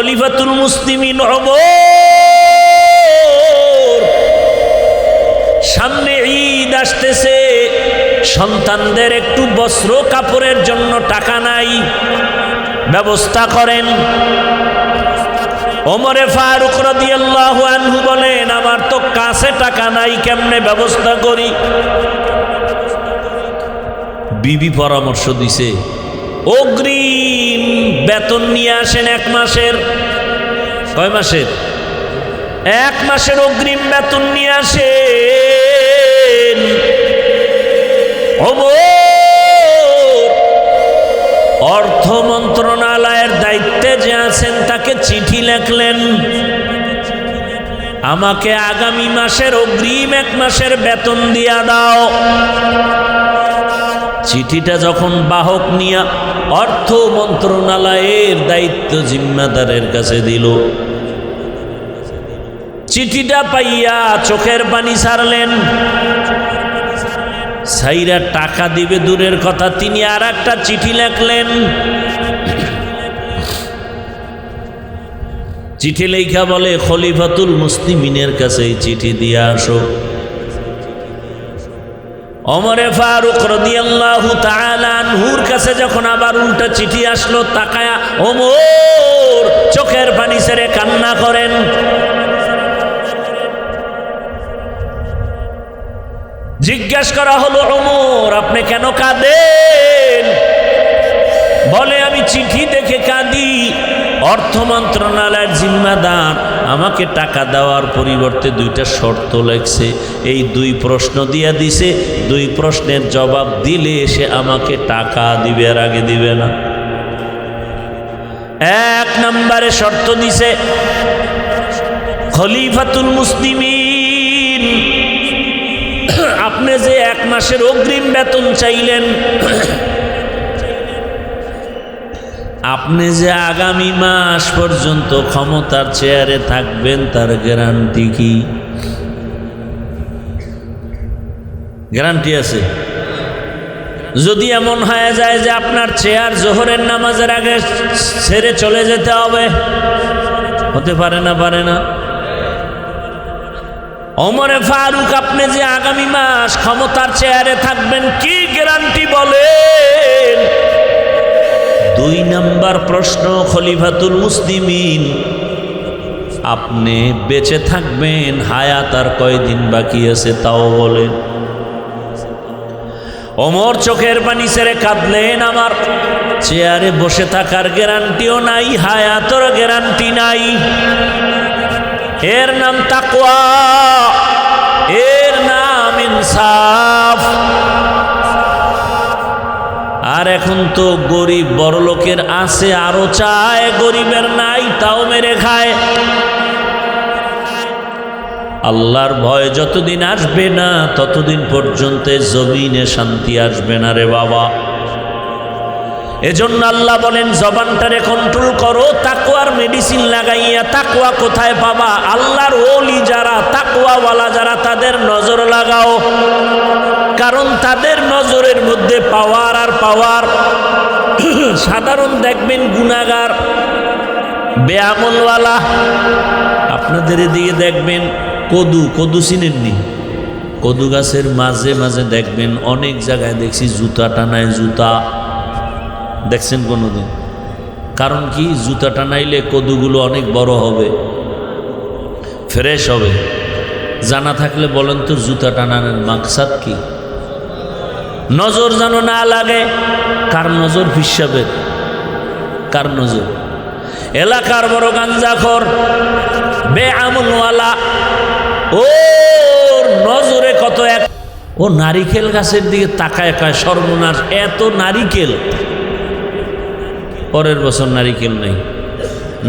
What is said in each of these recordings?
খলিফাতুল মুসলিমিন ওমর সামনে ঈদ আসতেছে, সন্তানদের একটু বস্ত্র কাপড়ের জন্য টাকা নাই, ব্যবস্থা করেন। ওমরে ফারুক রাদিয়াল্লাহু আনহু বলেন, আমার তো কাছে টাকা নাই, কেমনে ব্যবস্থা করি? বিবি পরামর্শ দিছে, অগ্রিম বেতন নিয়ে আসেন 1 মাসের। কয় মাসের? 1 মাসের অগ্রিম বেতন নিয়ে আসেন। ওমর অর্থ মন্ত্রণালয়ের দায়িত্বে যে আছেন তাকে চিঠি লিখলেন, আমাকে আগামী মাসের অগ্রিম 1 মাসের বেতন দিয়া দাও। চিঠিটা যখন বাহক নিয়া অর্থ মন্ত্রণালয়ের দায়িত্ব জিম্মাদারের কাছে দিল, চিঠিটা পাইয়া চোখের পানি ছাড়লেন। সাইরা টাকা দিবে দূরের কথা, তিনি আর একটা চিঠি লিখলেন। চিঠি লেখা বলে, খলিফাতুল মুসলিমিনের কাছে চিঠি দিয়ে আসো। ওমরে ফারুক রাদিয়াল্লাহু তাআলা আনহুর কাছে যখন আবার উল্টা চিঠি আসলো, তাকায়া ওমর চোখের পানি ছেড়ে কান্না করেন। জিজ্ঞাসা করা হলো, ওমর আপনি কেন কাঁদেন? বলে, আমি চিঠি দেখে কাঁদি। অর্থ মন্ত্রণালয়ের জিম্মাদার আমাকে টাকা দেওয়ার পরিবর্তে 2টা শর্ত লেখছে, এই 2 প্রশ্ন দিয়া দিছে, 2 প্রশ্নের জবাব দিলে সে আমাকে টাকা দিবে, আর আগে দিবে না। 1 নম্বরে শর্ত দিছে, খলিফাতুল মুসলিমিন আপনি যে 1 মাসের অগ্রিম বেতন চাইলেন, আপনি যে আগামী মাস পর্যন্ত ক্ষমতার চেয়ারে থাকবেন তার গ্যারান্টি কি? গ্যারান্টি আছে? যদি এমন হয়ে যায় যে আপনার চেয়ার জোহরের নামাজের আগে ছেড়ে চলে যেতে হবে, হতে পারে না? পারে না? ওমরে ফারুক আপনি যে আগামী মাস ক্ষমতার চেয়ারে থাকবেন, কি গ্যারান্টি বলেন? 2 নম্বর প্রশ্ন, খলিফাতুল মুসলিমিন আপনি বেঁচে থাকবেন, হায়াত আর কয়দিন বাকি আছে তাও বলেন। ওমর চোখের পানি ছেড়ে কাঁদলেন, আমার চেয়ারে বসে থাকার গ্যারান্টিও নাই, হায়াতের গ্যারান্টি নাই। এর নাম তাকওয়া, এর নাম ইনসাফ। আর এখন তো গরিব বড় লোকের আছে, আরো চায়, গরিবের নাই, তাও মেরে খায়। আল্লাহর ভয় যতদিন আসবে না ততদিন পর্যন্ত জমিনে শান্তি আসবে না রে বাবা। এজন্য আল্লাহ বলেন, জবানটারে কন্ট্রোল করো, তাকওয়ার মেডিসিন লাগাইয়া। তাকওয়া কোথায় পাবা? আল্লাহর ওলি যারা, তাকওয়াওয়ালা যারা, তাদের নজর লাগাও, কারণ তাদের নজরের মধ্যে পাওয়ার আর পাওয়ার। সাধারণ দেখবেন গুনাহগার, বেআমলওয়ালা, আপনাদের এদিকে দেখবেন কদু চিনেননি? কদু গাছের মাঝে মাঝে দেখবেন, অনেক জায়গায় দেখছি জুতা টানায়। জুতা দেখছেন কোনোদিন? কারণ কি? জুতা টানাইলে কদুগুলো অনেক বড় হবে, ফ্রেশ হবে। জানা থাকলে বলেন তো, জুতা টানানোর মাকসাদ কি? নজর যেন না লাগে। কার নজর? হিসাবের। কার নজর? এলাকার বড় গাঞ্জাখোর, বেআমলওয়ালা, ওর নজরে কত এক। ও নারিকেল গাছের দিকে তাকায়, কায় সর্বনাশ, এত নারিকেল। পরের বছর নারিকেল নেই,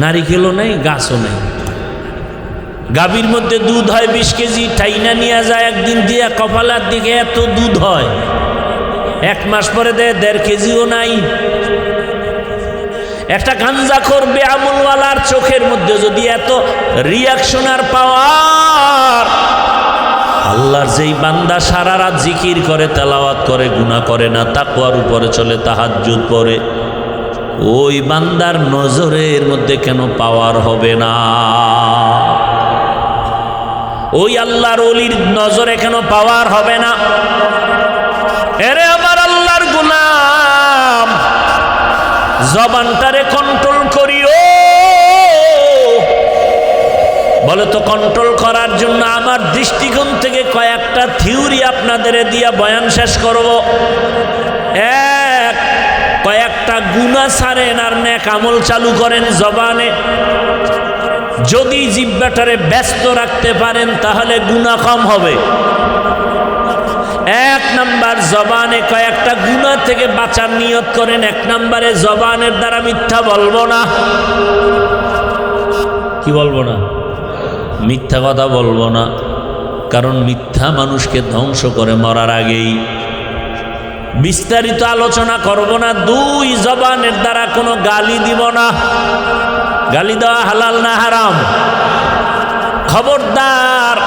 নারিকেলও নেই, গাছও নেই। গাভীর মধ্যে দুধ হয় 20 কেজি, টাইনা নিয়ে যায় একদিন দিয়া কপালার দিকে, এত দুধ হয়। 1 মাস পরে দেয় 1.5 কেজিও নাই। একটা গাঞ্জাখোর বেআমলওয়ালার চোখের মধ্যে যদি এত রিয়াকশন আর পাওয়ার, আল্লাহর যেই বান্দা সারা রাত জিকির করে, তেলাওয়াত করে, গুনাহ করে না, তাকওয়ার উপরে চলে, তাহাজ্জুদ পড়ে, ওই বান্দার নজরের মধ্যে কেন পাওয়ার হবে না? ওই আল্লাহর ওলির নজরে কেন পাওয়ার হবে না? এরে আমার আল্লাহর গোলাম, জবানটারে কন্ট্রোল করিও। বলে তো কন্ট্রোল করার জন্য আমার দৃষ্টিকোণ থেকে কয়েকটা থিওরি আপনাদের দিয়া বয়ান শেষ করব। কয়েকটা গুনাহ ছাড়েন আর নেক আমল চালু করেন জবানে। যদি জিহ্বাটারে ব্যস্ত রাখতে পারেন তাহলে গুনাহ কম হবে। এক নাম্বার, জবানে কয়েকটা গুনাহ থেকে বাঁচার নিয়ত করেন। এক নম্বরে, জবানের দ্বারা মিথ্যা বলবো না। কি বলবো না? মিথ্যা কথা বলবো না, কারণ মিথ্যা মানুষকে ধ্বংস করে মরার আগেই। বিস্তারিত আলোচনা করব না। দুই, জবানের দ্বারা কোনো গালি দিব না। গালি দেওয়া হালাল না হারাম? খবরদার,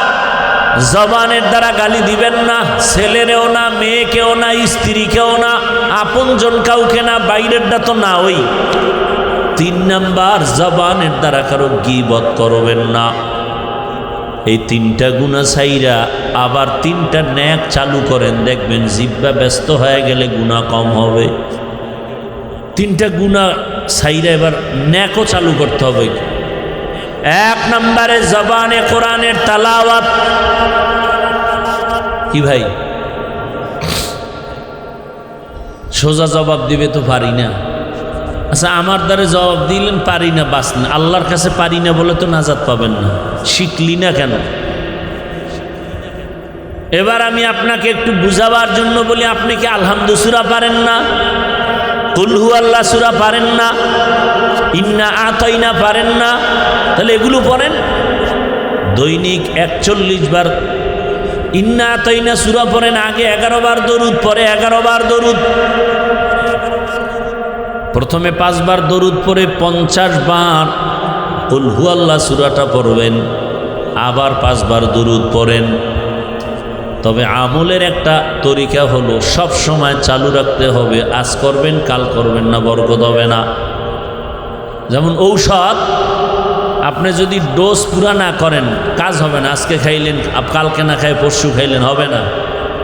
জবানের দ্বারা গালি দিবেন না। ছেলেরেও না, মেয়েকেও না, স্ত্রীকেও না, আপনজন কাউকে না, বাইরেরটা তো না। ওই 3 নাম্বার, জবানের দ্বারা কারো গীবত করবেন না। এই 3টা গুনাহ ছাইরা আবার 3টা নেক চালু করেন, দেখবেন জিহ্বা ব্যস্ত হয়ে গেলে গুনাহ কম হবে। 3টা গুনাহ ছাইরা এবার নেকও চালু করতে হবে। 1 নম্বরে, জবানে কোরআনের তেলাওয়াত। কি ভাই, সোজা জবাব দিবে তো পারি না। আচ্ছা, আমার দ্বারা জবাব দিলেন পারি না, বাস না। আল্লাহর কাছে পারি না বলে তো নাজাত পাবেন না। শিখলি না কেন? এবার আমি আপনাকে একটু বুঝাবার জন্য বলি, আপনি কি আলহামদু সূরা পারেন না? কুল হু আল্লাহ সূরা পারেন না? ইন্না আতাইনা পারেন না? তাহলে এগুলো পড়েন। দৈনিক 41 বার ইন্না আতাইনা সূরা পড়েন। আগে 11 বার দরুদ, পরে 11 বার দরুদ। প্রথমে 5 বার দরুদ পরে 50 বার কুল হু আল্লাহ সূরাটা পড়বেন, আবার 5 বার দরুদ পড়েন। তবে আমলের একটা তরিকা হলো, সব সময় চালু রাখতে হবে। আজ করবেন, কাল করবেন না, বরকত হবে না। যেমন ঔষধ, আপনি যদি ডোজ পুরা না করেন কাজ হবে না। আজকে খাইলেন, কালকে না খাই পরশু খাইলেন, হবে না।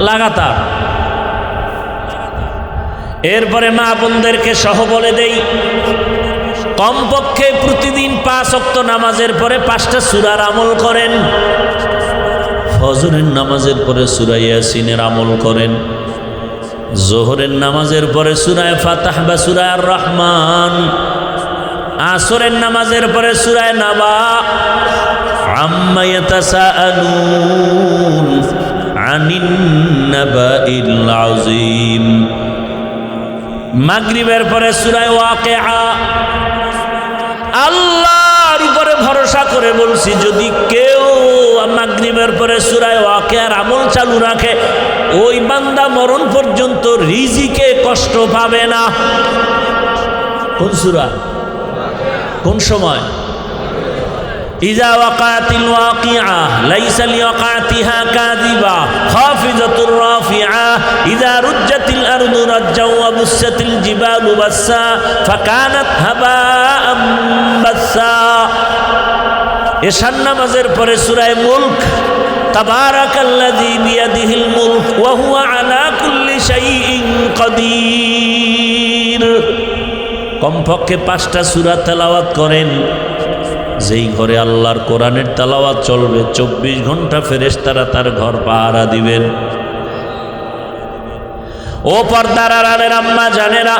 লাগাতার। এরপরে মা বোনদেরকে সহ বলে দেই, কমপক্ষে প্রতিদিন 5 ওয়াক্ত নামাজের পরে 5টা সূরার আমল করেন। ফজরের নামাজের পরে সূরা ইয়াসিনের আমল করেন। জোহরের নামাজের পরে সূরা ফাতিহা বা সূরা আর রহমান। আসরের নামাজের পরে সূরা নাবা। আম্মা ইয়াতাসাআলুন আনিন নাবাইল আযীম। মাগরিবের পরে সূরা ওয়াকিআ। আল্লাহর উপরে ভরসা করে বলছি, যদি কেউ মাগরিবের পরে সূরা ওয়াকিআর আমল চালু রাখে, ওই বান্দা মরণ পর্যন্ত রিজিকে কষ্ট পাবে না। কোন সূরা? কোন সময়? ইযা ওয়াকাতিল ওয়াকিআ লাইসা লিওয়াকাতিহা কাযিবা খাফিজাতুর রাফিআ ইযা রুজ্জাতিল আরদু রাজ্জা ওয়া বুসাতিল জিবালু বাসসা ফাকানাত হাবাআম বাসসা। এশার নামাজের পরে সূরা মুলক। তাবারাকাল্লাযী বিয়াদিহিল মুলক ওয়া হুয়া আলা কুল্লি শাইইন কাদির। কমপক্ষে 5টা সূরা তেলাওয়াত করেন। যেই ঘরে আল্লাহর কোরআনের তেলাওয়াত চলবে, 24 ঘন্টা ফেরেশতারা তার ঘর পাহারা দিবেন। ও পর্দার আড়ালের আম্মা জানেরা,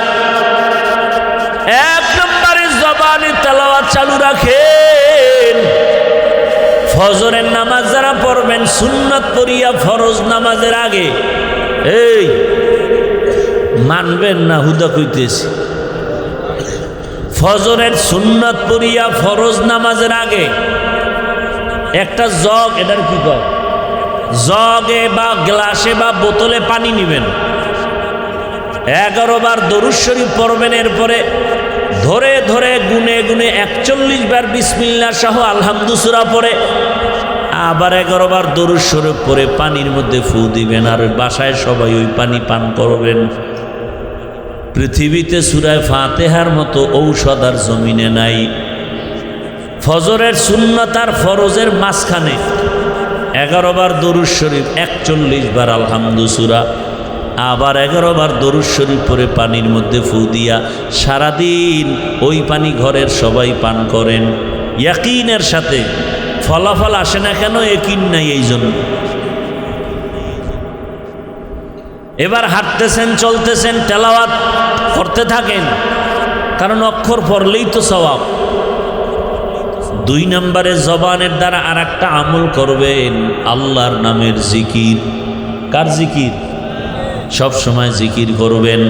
1 নম্বরে জবানে তেলাওয়াত চালু রাখেন। ফজরের নামাজ যারা পড়বেন, সুন্নাত পড়িয়া ফরজ নামাজের আগে, এই মানবেন না, হুদা কইতেছি, ফজরের সুন্নাত পড়িয়া ফরজ নামাজের আগে একটা জগ, এটার কি কয়, জগে বা গ্লাসে বা বোতলে পানি নেবেন। 11 বার দরুদ শরীফ পড়বেন। এরপরে ধরে ধরে গুনে গুনে 41 বার বিসমিল্লাহ সহ আলহামদু সূরা পড়ে আবার 11 বার দরুদ শরীফ পড়ে পানির মধ্যে ফু দিবেন। আর বাসায় সবাই ওই পানি পান করবেন। পৃথিবীতে সূরা ফাতিহার মতো ঔষধ আর জমিনে নাই। ফজরের সুন্নাত আর ফরজের মাঝখানে 11 বার দরুদ শরীফ, 41 বার আলহামদু সূরা, আবার 11 বার দরুদ শরীফ পরে পানির মধ্যে ফু দিয়া সারাদিন ওই পানি ঘরের সবাই পান করেন ইয়াকিনের সাথে। ফলাফল আসে না কেন? ইয়াকিন নাই এই জন্য। এবার হাঁটতেছেন, চলতেছেন, তেলাওয়াত করতে থাকেন, কারণ অক্ষর পড়লেই তো সওয়াব। 2 নম্বরে জবানের দ্বারা আর একটা আমল করবেন, আল্লাহর নামের জিকির। কার জিকির? সব সময় জিকির করবেন,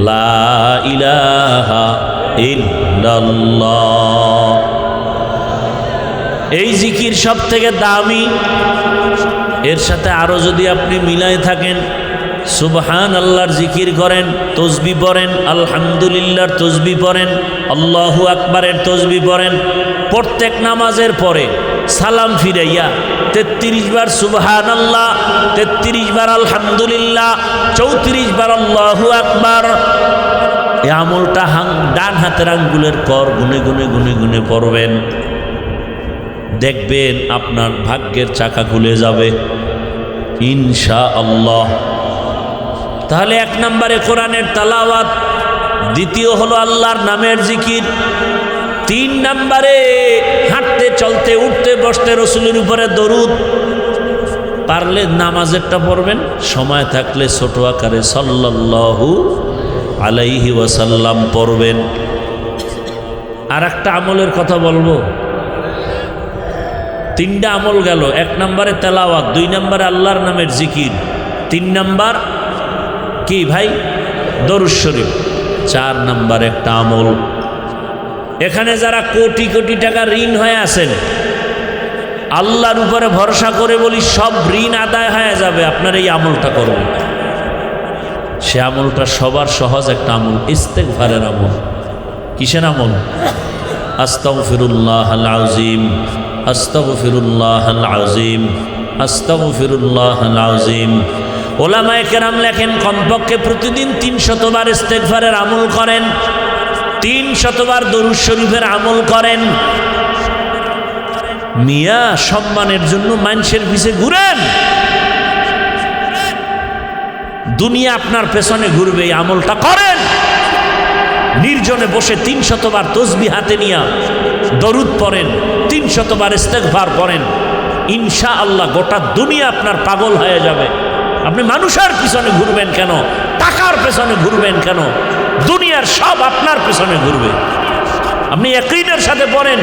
লা ইলাহা ইল্লাল্লাহ। এই জিকির সব থেকে দামি। এর সাথে আরো যদি আপনি মিলাই থাকেন, সুবহান আল্লাহর জিকির করেন, তসবিহ পড়েন, আলহামদুলিল্লাহর তসবিহ পড়েন, আল্লাহু আকবারের তসবিহ পড়েন, প্রত্যেক নামাজের পরে সালাম ফিরাইয়া 33 বার সুবহান আল্লাহ, 33 বার আলহামদুলিল্লাহ, 34 বার আল্লাহু আকবার। এই আমলটা ডান হাতের আঙ্গুলের কর গুনে গুনে গুনে গুনে পড়বেন। দেখবেন আপনার ভাগ্যের চাকা খুলে যাবে ইনশাআল্লাহ। তাহলে 1 নম্বরে কোরআনের তেলাওয়াত, দ্বিতীয় হলো আল্লাহর নামের জিকির, 3 নম্বরে হাঁটতে চলতে উঠতে বসতে রসুলের উপরে দরুদ। পারলে নামাজেরটা পড়বেন, সময় থাকলে ছোট আকারে সাল্লাল্লাহু আলাইহি ওয়াসাল্লাম পড়বেন। আর একটা আমলের কথা বলবো, 3টা আমল গেল। 1 নম্বরে তেলাওয়াত, 2 নম্বরে আল্লাহর নামের জিকির, 3 নম্বর কি ভাই? দরুদ শরীফ। 4 নম্বর একটা আমল, এখানে যারা কোটি কোটি টাকা ঋণ হয়ে আছেন, আল্লাহর উপরে ভরসা করে বলি সব ঋণ আদায় হয়ে যাবে, আপনার এই আমলটা করুন। সে আমলটা সবার সহজ একটা আমল, ইস্তেগফারের আমল। কিসের আমল? আস্তাগফিরুল্লাহাল আযীম, আস্তাগফিরুল্লাহাল আযীম, আস্তাগফিরুল্লাহাল আযীম। ওলামায়ে কেরাম লেখেন কমপক্ষে প্রতিদিন 300 বার ইস্তেগফারের আমল করেন, 300 বার দরুদ শরীফের আমল করেন। মিয়া সম্মানের জন্য মানুষের পিছে ঘুরেন, দুনিয়া আপনার পেছনে ঘুরবে। এই আমলটা করেন, নির্জনে বসে 300 বার তসবিহ হাতে নিয়া দরুদ পড়েন, 300 বার ইস্তেগফার পড়েন, ইনশাআল্লাহ গোটা দুনিয়া আপনার পাগল হয়ে যাবে। আপনি মানুষের পিছনে ঘুরবেন কেন? টাকার পেছনে ঘুরবেন কেন? দুনিয়ার সব আপনার পেছনে ঘুরবে। আপনি ইয়াকিনের সাথে পড়েন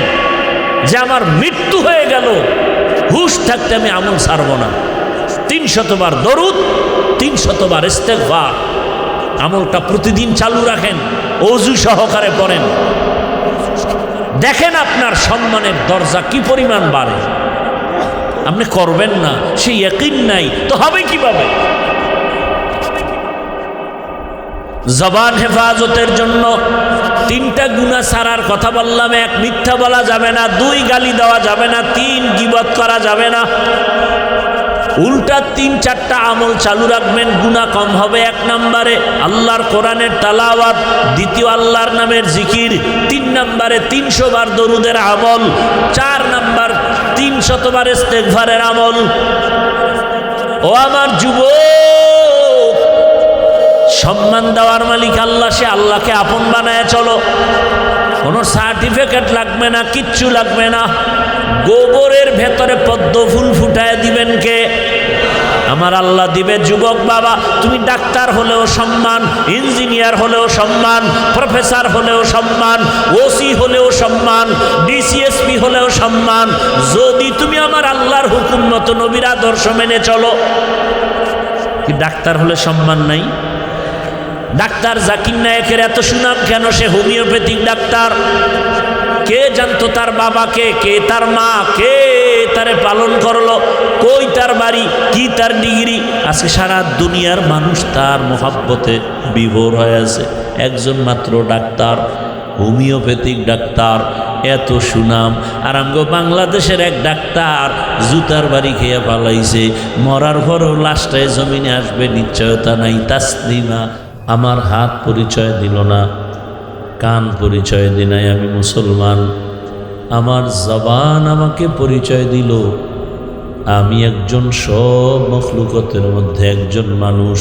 যে আমার মৃত্যু হয়ে গেল, হুশ থাকতে আমি আমল ছাড়ব না। 300 বার দরুদ, 300 বার ইস্তেগফার, আমলটা প্রতিদিন চালু রাখেন, ওযু সহকারে পড়েন। দেখেন আপনার সম্মানের দরজা কি পরিমাণ বাড়ে। আপনি করবেন না, সেই ইয়াকিন নাই তো হবে কিভাবে? জবান হেফাজতের জন্য 3টা গুনাহ ছাড়ার কথা বললাম। 1, মিথ্যা বলা যাবে না, 2, গালি দেওয়া যাবে না, 3, গীবত করা যাবে না। উল্টা 3-4টা আমল চালু রাখবেন, গুনাহ কম হবে। 1 নম্বরে আল্লাহর কোরআনের তেলাওয়াত, 2 আল্লাহর নামের জিকির, 3 নম্বরে 300 বার দরুদের আমল, 4 নম্বর 300 বার ইস্তেগফারের আমল। ও আমার যুবক, সম্মান দেওয়ার মালিক আল্লাহ, সে আল্লাহকে আপন বানায় চলো। কোনো সার্টিফিকেট লাগবে না, কিচ্ছু লাগবে না। গোবরের ভেতরে পদ্ম ফুল ফুটায় দিবেন কে? আমার আল্লাহ দিবে। যুবক বাবা, তুমি ডাক্তার হলেও সম্মান, ইঞ্জিনিয়ার হলেও সম্মান, প্রফেসর হলেও সম্মান, ওসি হলেও সম্মান, ডিসিএসপি হলেও সম্মান, যদি তুমি আমার আল্লাহর হুকুম মতো নবীর আদর্শ মেনে চলো। কি ডাক্তার হলে সম্মান নাই? ডাক্তার জাকির নায়েকের এত সুনাম কেন? সে হোমিওপ্যাথিক ডাক্তার। কে জানতো তার বাবাকে, কে তার মা, কে তারে পালন করলো, কই তার বাড়ি, কি তার ডিগ্রি? আজকে সারা দুনিয়ার মানুষ তার মোহাব্বতে বিভোর হয়ে আছে। একজন মাত্র ডাক্তার, হোমিওপ্যাথিক ডাক্তার, এত সুনাম। আর আমগো বাংলাদেশের এক ডাক্তার জুতার বাড়ি খেয়ে পালাইছে, মরার পরও লাশটায় জমিনে আসবে নিশ্চয়তা নাই। তাসলিমা আমার হাত পরিচয় দিল না, কান পরিচয় দিনাই আমি মুসলমান। আমার জবান আমাকে পরিচয় দিল আমি একজন সব মখলুকতের মধ্যে একজন মানুষ।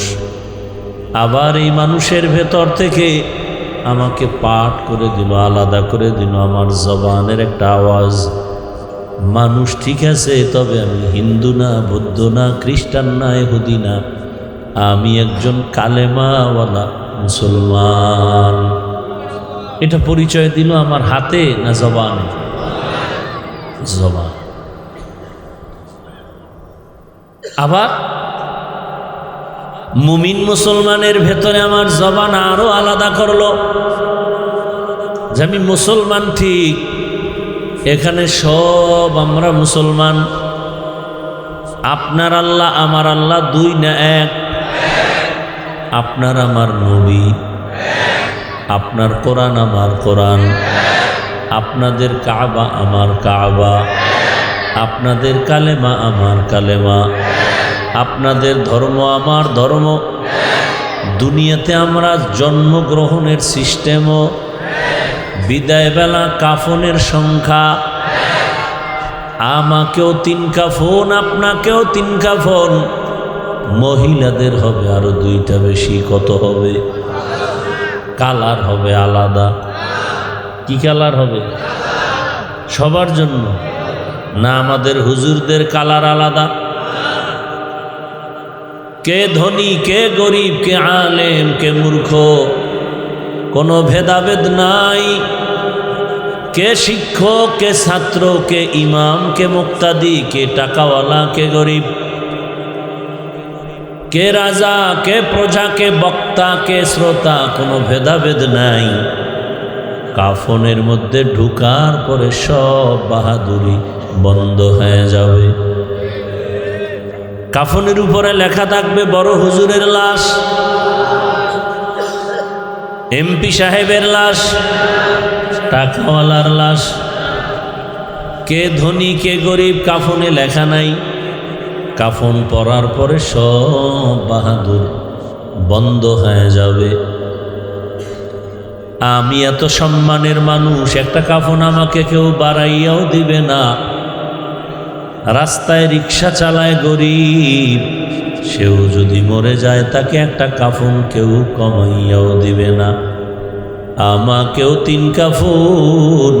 আবার এই মানুষের ভেতর থেকে আমাকে পাঠ করে দিল, আলাদা করে দিল আমার জবানের একটা আওয়াজ। মানুষ ঠিক আছে, তবে আমি হিন্দু না, বৌদ্ধ না, খ্রিস্টান না, ইহুদি না, আমি একজন কালেমাওয়ালা মুসলমান। এটা পরিচয় দিল আমার হাতে না জবানে? জবান। আবার মুমিন মুসলমানের ভেতরে আমার জবান আরো আলাদা করলো যে আমি মুসলমান ঠিক, এখানে সব আমরা মুসলমান। আপনার আল্লাহ আমার আল্লাহ দুই না এক? আপনার আমার নবী, আপনার কোরআন আমার কোরআন, আপনাদের কাবা আমার কাবা, আপনাদের কালেমা আমার কালেমা, আপনাদের ধর্ম আমার ধর্ম। দুনিয়াতে আমরা জন্মগ্রহণের সিস্টেমও, বিদায় বেলা কাফনের সংখ্যা, আমাকেও 3 কাফন, আপনাকেও 3 কাফন, মহিলাদের হবে আরো 2টা বেশি। কত হবে? কালার হবে আলাদা। কি কালার হবে? সবার জন্য না? আমাদের হুজুরদের কালার আলাদা। কে ধনী, কে গরিব, কে আলেম, কে মূর্খ, কোনো ভেদাভেদ নাই। কে শিক্ষক, কে ছাত্র, কে ইমাম, কে মুক্তাদি, কে টাকাওয়ালা, কে গরিব, কে রাজা, কে প্রজা, কে বক্তা, কে শ্রোতা, কোনো ভেদাভেদ নাই। কাফনের মধ্যে ঢুকার পরে সব বাহাদুরি বন্ধ হয়ে যাবে। কাফনের উপরে লেখা থাকবে বড় হুজুরের লাশ, এমপি সাহেবের লাশ, টাকাওয়ালার লাশ। কে ধনী কে গরিব কাফনে লেখা নাই। কাফন পরার পরে সব বাহাদুর বন্ধ হয়ে যাবে। আমি এত সম্মানের মানুষ, একটা কাফন আমাকে কেউ বাড়াইয়াও দিবে না। রাস্তায় রিক্সা চালায় গরিব, সেও যদি মরে যায় তাকে একটা কাফন কেউ কমাইয়াও দিবে না। আমাকেও 3 কাফন,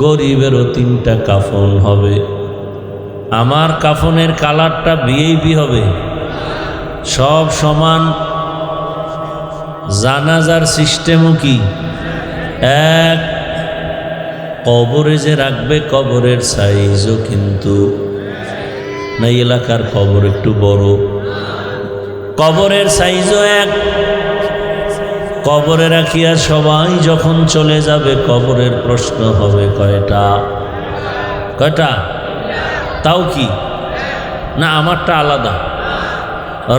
গরিবেরও 3টা কাফন হবে। আমার কাফনের কালারটা ভিআইপি হবে, সব সমান। জানাজার সিস্টেমও কি এক? কবরে যে রাখবে কবরের সাইজও কিন্তু না, এলাকার কবর একটু বড়, কবরের সাইজও এক। কবরে রাখিয়া সবাই যখন চলে যাবে কবরের প্রশ্ন হবে কয়টা? কয়টা? তাও কি না আমারটা আলাদা?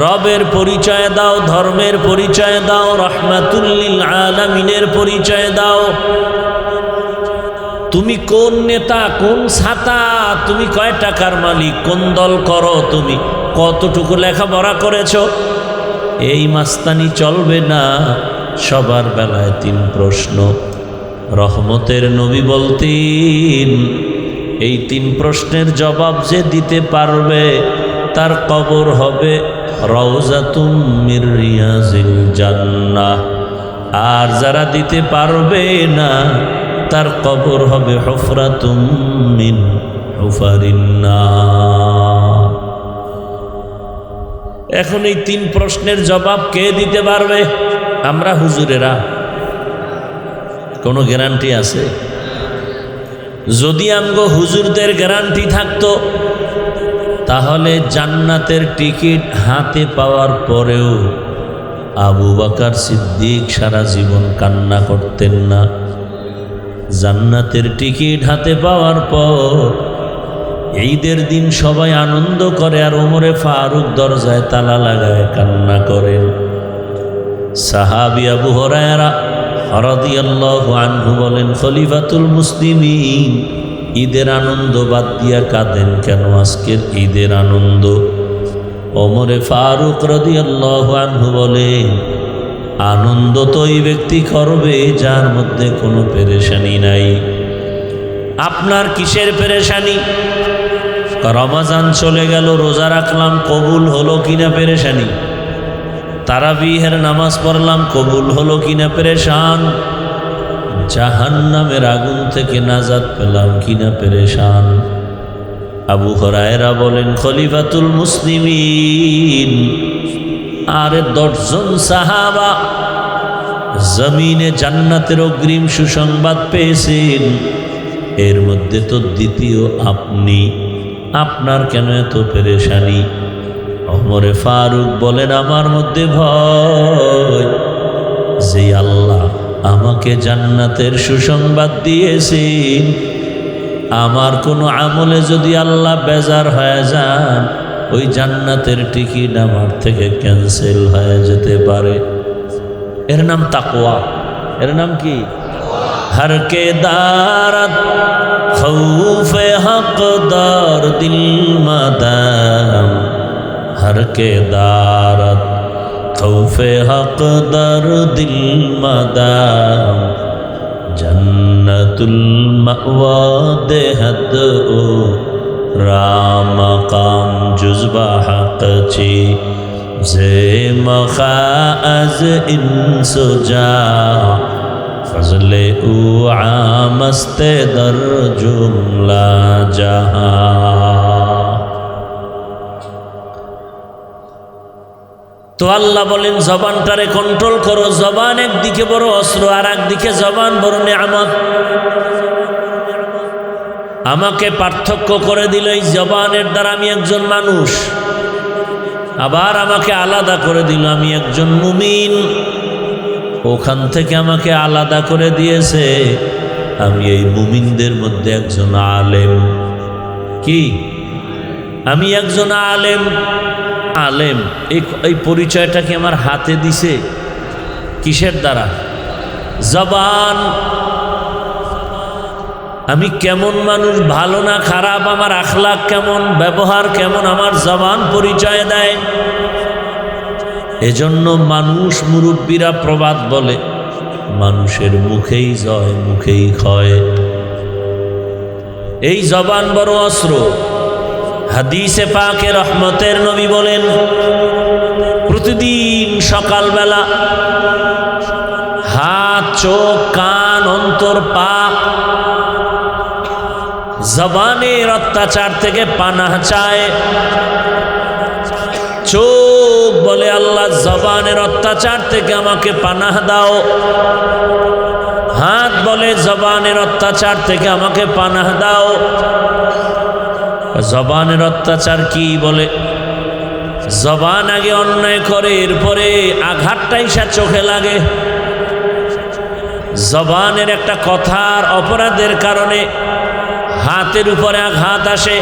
রবের পরিচয় দাও, ধর্মের পরিচয় দাও, রহমাতুল লিল আলামিনের পরিচয় দাও। তুমি কোন নেতা, কোন ছাতা, তুমি কয় টাকার মালিক, কোন দল করো, তুমি কতটুকু লেখাপড়া করেছো, এই মাস্তানি চলবে না। সবার বেলায় 3 প্রশ্ন। রহমতের নবী বলতেন এই 3 প্রশ্নের জবাব যে দিতে পারবে তার কবর হবে রওজাতুম মির রিয়াজিল জান্নাহ, আর যারা দিতে পারবে না তার কবর হবে হুফরাতুম মিন হুফারিন নার। এখন এই 3 প্রশ্নের জবাব কে দিতে পারবে? আমরা হুজুরেরা। কোনো গ্যারান্টি আছে? যদি আমগো হুজুরদের গ্যারান্টি থাকতো তাহলে জান্নাতের টিকিট হাতে পাওয়ার পরেও আবু বকর সিদ্দিক সারা জীবন কান্না করতেন না। জান্নাতের টিকিট হাতে পাওয়ার পর ঈদের দিন সবাই আনন্দ করে, আর ওমরে ফারুক দরজায় তালা লাগায় কান্না করেন। সাহাবী আবু হুরায়রা রাদিয়াল্লাহু আনহু বলেন, খলিফাতুল মুসলিমিন ঈদের আনন্দ বাদ দিয়া কাঁদেন কেন? আজকের ঈদের আনন্দ। ওমরে ফারুক রাদিয়াল্লাহু আনহু বলেন, আনন্দ তো ওই ব্যক্তি করবে যার মধ্যে কোনো পেরেশানি নাই। আপনার কিসের পেরেশানি? রমাজান চলে গেল, রোজা রাখলাম, কবুল হলো কিনা পেরেশানি। তারাবিহের নামাজ পড়লাম, কবুল হলো কিনা পেরেশান। জাহান্নামের আগুন থেকে নাজাত পেলাম কিনা পেরেশান। আবু হুরায়রা বলেন, খলিফাতুল মুসলিমিন আরে 10 জন সাহাবা জমিনে জান্নাতের অগ্রিম সুসংবাদ পেয়েছেন, এর মধ্যে তো দ্বিতীয় আপনি, আপনার কেন এত পেরেশানি? ওমরে ফারুক বলেন, আমার মধ্যে ভয় যে আল্লাহ আমাকে জান্নাতের সুসংবাদ দিয়েছেন, আমার কোনো আমলে যদি আল্লাহ বেজার হয়ে যান, ওই জান্নাতের টিকিট আমার থেকে ক্যান্সেল হয়ে যেতে পারে। এর নাম তাকওয়া। এর নাম কি? हर के दारत खौफे हक़दार दिल मदाम, हर के दारत खौफे हक़दार दिल मदाम, जन्नतुल मअवा देहद ओ राम काम जुज़बा हक़ ची जे मखा अज इंसुजा फजले उ आमस्ते दर जुमला जहां। তো আল্লাহ বলেন, জবানটারে কন্ট্রোল করো। জবান একদিকে বড় অস্ত্র, আর একদিকে জবান বড় নেয়ামত। আমাকে পার্থক্য করে দিল এই জবানের দ্বারা আমি একজন মানুষ, আবার আমাকে আলাদা করে দিল আমি একজন মুমিন। ওখান থেকে আমাকে আলাদা করে দিয়েছে আমি এই মুমিনদের মধ্যে একজন আলেম। কি? আমি একজন আলেম। আলেম এই পরিচয়টা কি আমার হাতে দিছে? কিসের দ্বারা? জবান। আমি কেমন মানুষ, ভালো না খারাপ, আমার আখলাক কেমন, ব্যবহার কেমন, আমার জবান পরিচয় দেয়। এজন্য মানুষ, মুরব্বীরা প্রবাদ বলে, মানুষের মুখেই জয় মুখেই ক্ষয়। এই জবান বড় অস্ত্র। হাদিসে পাকে রহমতের নবী বলেন, প্রতিদিন সকালবেলা হাত, চোখ, কান, অন্তর, পা জবানের অত্যাচার থেকে পানাহ চায়। চোখ বলে, আল্লাহ জবানের অত্যাচার থেকে আমাকে পানাহ দাও। হাত বলে, জবানের অত্যাচার থেকে আমাকে পানাহ দাও। জবানের অত্যাচার কি বলে? জবান আগে অন্যায় করে, এরপরে আঘাতটাই সে চোখে লাগে। জবানের একটা কথার অপরাধের কারণে হাতের উপরে আঘাত আসে,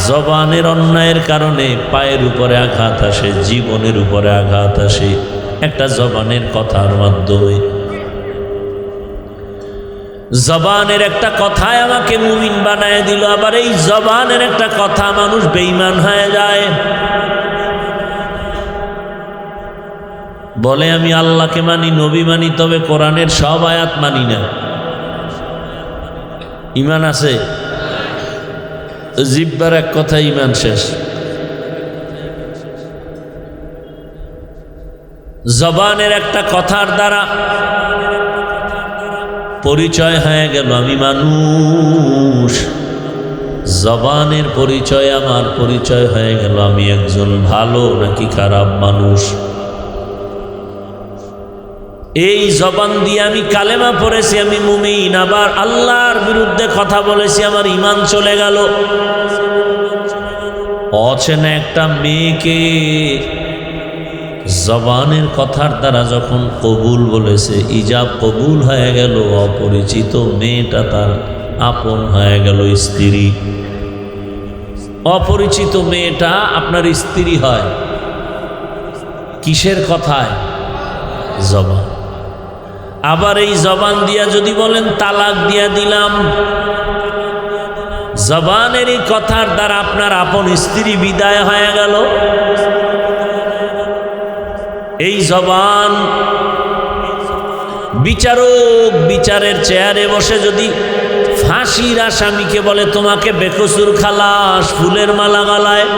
জবানের অন্যায়ের কারণে পায়ের উপরে আঘাত আসে, জীবনের উপরে আঘাত আসে একটা জবানের কথার মাধ্যমে। জবানের একটা কথায় আমাকে মুমিন বানায় দিল, আবার এই জবানের একটা কথা মানুষ বেঈমান হয়ে যায়। বলে আমি আল্লাহকে মানি, নবী মানি, তবে কোরআনের সব আয়াত মানি না। ঈমান আছে? জিব্বার এক কথা, ঈমান শেষ। জবানের একটা কথার দ্বারা পরিচয় হয়ে গেল আমি মানুষ। জবানের পরিচয়, আমার পরিচয় হয়ে গেল আমি একজন ভালো নাকি খারাপ মানুষ। এই জবান দিয়ে আমি কালেমা পড়েছি, আমি মুমিন, আবার আল্লাহর বিরুদ্ধে কথা বলেছি, আমার ঈমান চলে গেল। অচেনা একটা মেয়েকে জবানের কথার দ্বারা যখন কবুল বলেছে, ইজাব কবুল হয়ে গেল, অপরিচিত মেয়েটা তার আপন হয়ে গেল স্ত্রী। অপরিচিত মেয়েটা আপনার স্ত্রী হয় কিসের কথায়? জবান। আবার এই জবান দিয়া যদি বলেন তালাক দিয়া দিলাম, জবানের এই কথার দ্বারা আপনার আপন স্ত্রী বিদায় হয়ে গেল। এই জবান বিচারক বিচারের চেয়ারে বসে যদি ফাঁসির আসামিকে বলে তোমাকে বেকসুর খালাস, ফুলের মালা গালায়,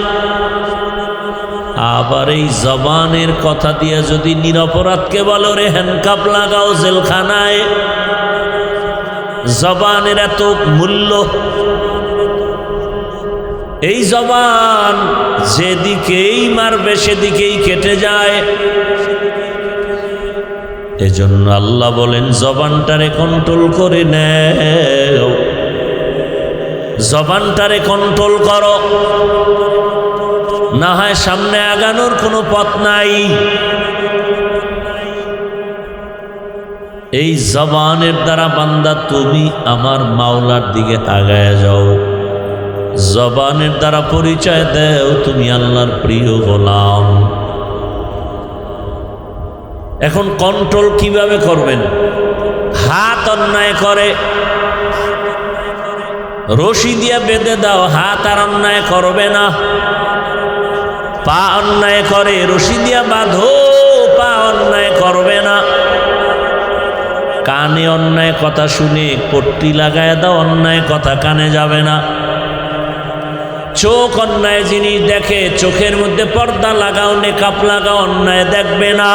আবার এই জবানের কথা দিয়ে যদি নিরপরাধকে বলো রে হ্যান্ডকাপ লাগাও জেলখানায়, জবানের এত মূল্য। এই জবান যেদিকেই মারবে সেদিকেই কেটে যায়। এজন্য আল্লাহ বলেন জবানটারে কন্ট্রোল করে নেও, জবানটারে কন্ট্রোল করো, না হয় সামনে আগানোর কোনো পথ নাই। এই জবানের দ্বারা বান্দা তুমি আমার মাওলার দিকে আগায় যাও, জবানের দ্বারা পরিচয় দেও তুমি আল্লাহর প্রিয় গোলাম। এখন কন্ট্রোল কিভাবে করবেন? হাত অন্যায় করে রশি দিয়ে বেঁধে দাও, হাত আর অন্যায় করবে না। পা অন্যায় করে রশি দিয়ে বাঁধো, পা অন্যায় করবে না। কানে অন্যায় কথা শুনে পট্টি লাগায় দাও, অন্যায় কথা কানে যাবে না। চোখ অন্যায় জিনিস দেখে, চোখের মধ্যে পর্দা লাগাও, নেকাপ লাগাও, অন্যায় দেখবে না।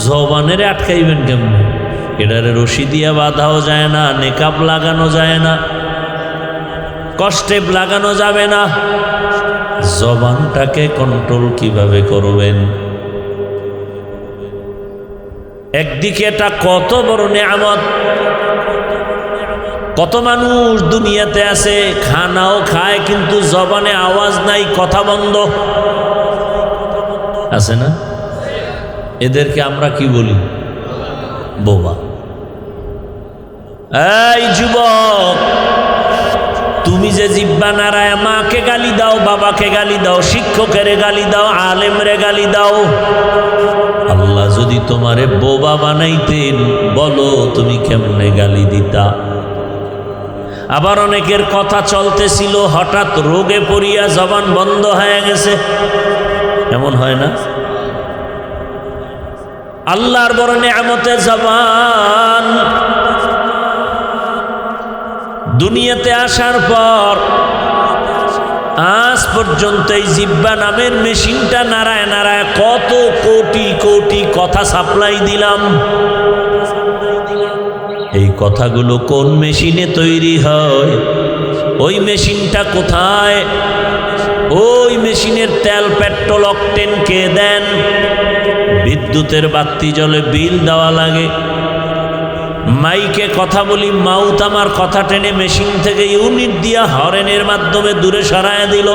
জবানের আটকাইবেন কেমন? এটারে রশি দিয়া বাঁধাও যায় না, নেকাপ লাগানো যায় না, কষ্টে লাগানো যাবে না। জবানটাকে কন্ট্রোল কিভাবে করবেন? একদিকে এটা কত বড় নিয়ামত। কত মানুষ দুনিয়াতে আছে খানাও খায় কিন্তু জবানে আওয়াজ নাই, কথা বন্ধ আছে না? এদেরকে আমরা কি বলি? বোবা। এই যুবক, তুমি যে জিহ্বা নাড়ায় মাকে গালি দাও, বাবাকে গালি দাও, শিক্ষকের গালি দাও, আলেমরে গালি দাও, আল্লাহ যদি তোমারে বোবা বানাইতেন বলো তুমি কেমনে গালি দিতা? আবার অনেকের কথা চলতেছিল, হঠাৎ রোগে পড়িয়া জবান বন্ধ হয়ে গেছে, এমন হয় না? আল্লাহর বড় নিয়ামতের জবান। দুনিয়াতে আসার পর আজ পর্যন্ত এই জিহ্বা নামের মেশিনটা নাড়ায় নাড়ায় কত কোটি কোটি কথা সাপ্লাই দিলাম। এই কথাগুলো কোন মেশিনে তৈরি হয়? ওই মেশিনটা কোথায়? ওই মেশিনের তেল পেট্রোল অকটেন কে দেন? বিদ্যুতের বাতি জ্বলে বিল দেওয়া লাগে। মাইকে কথা বলি, মাউথ আমার কথা টেনে মেশিন থেকে ইউনিট দিয়া হরেনের মাধ্যমে দূরে সরায় দিল।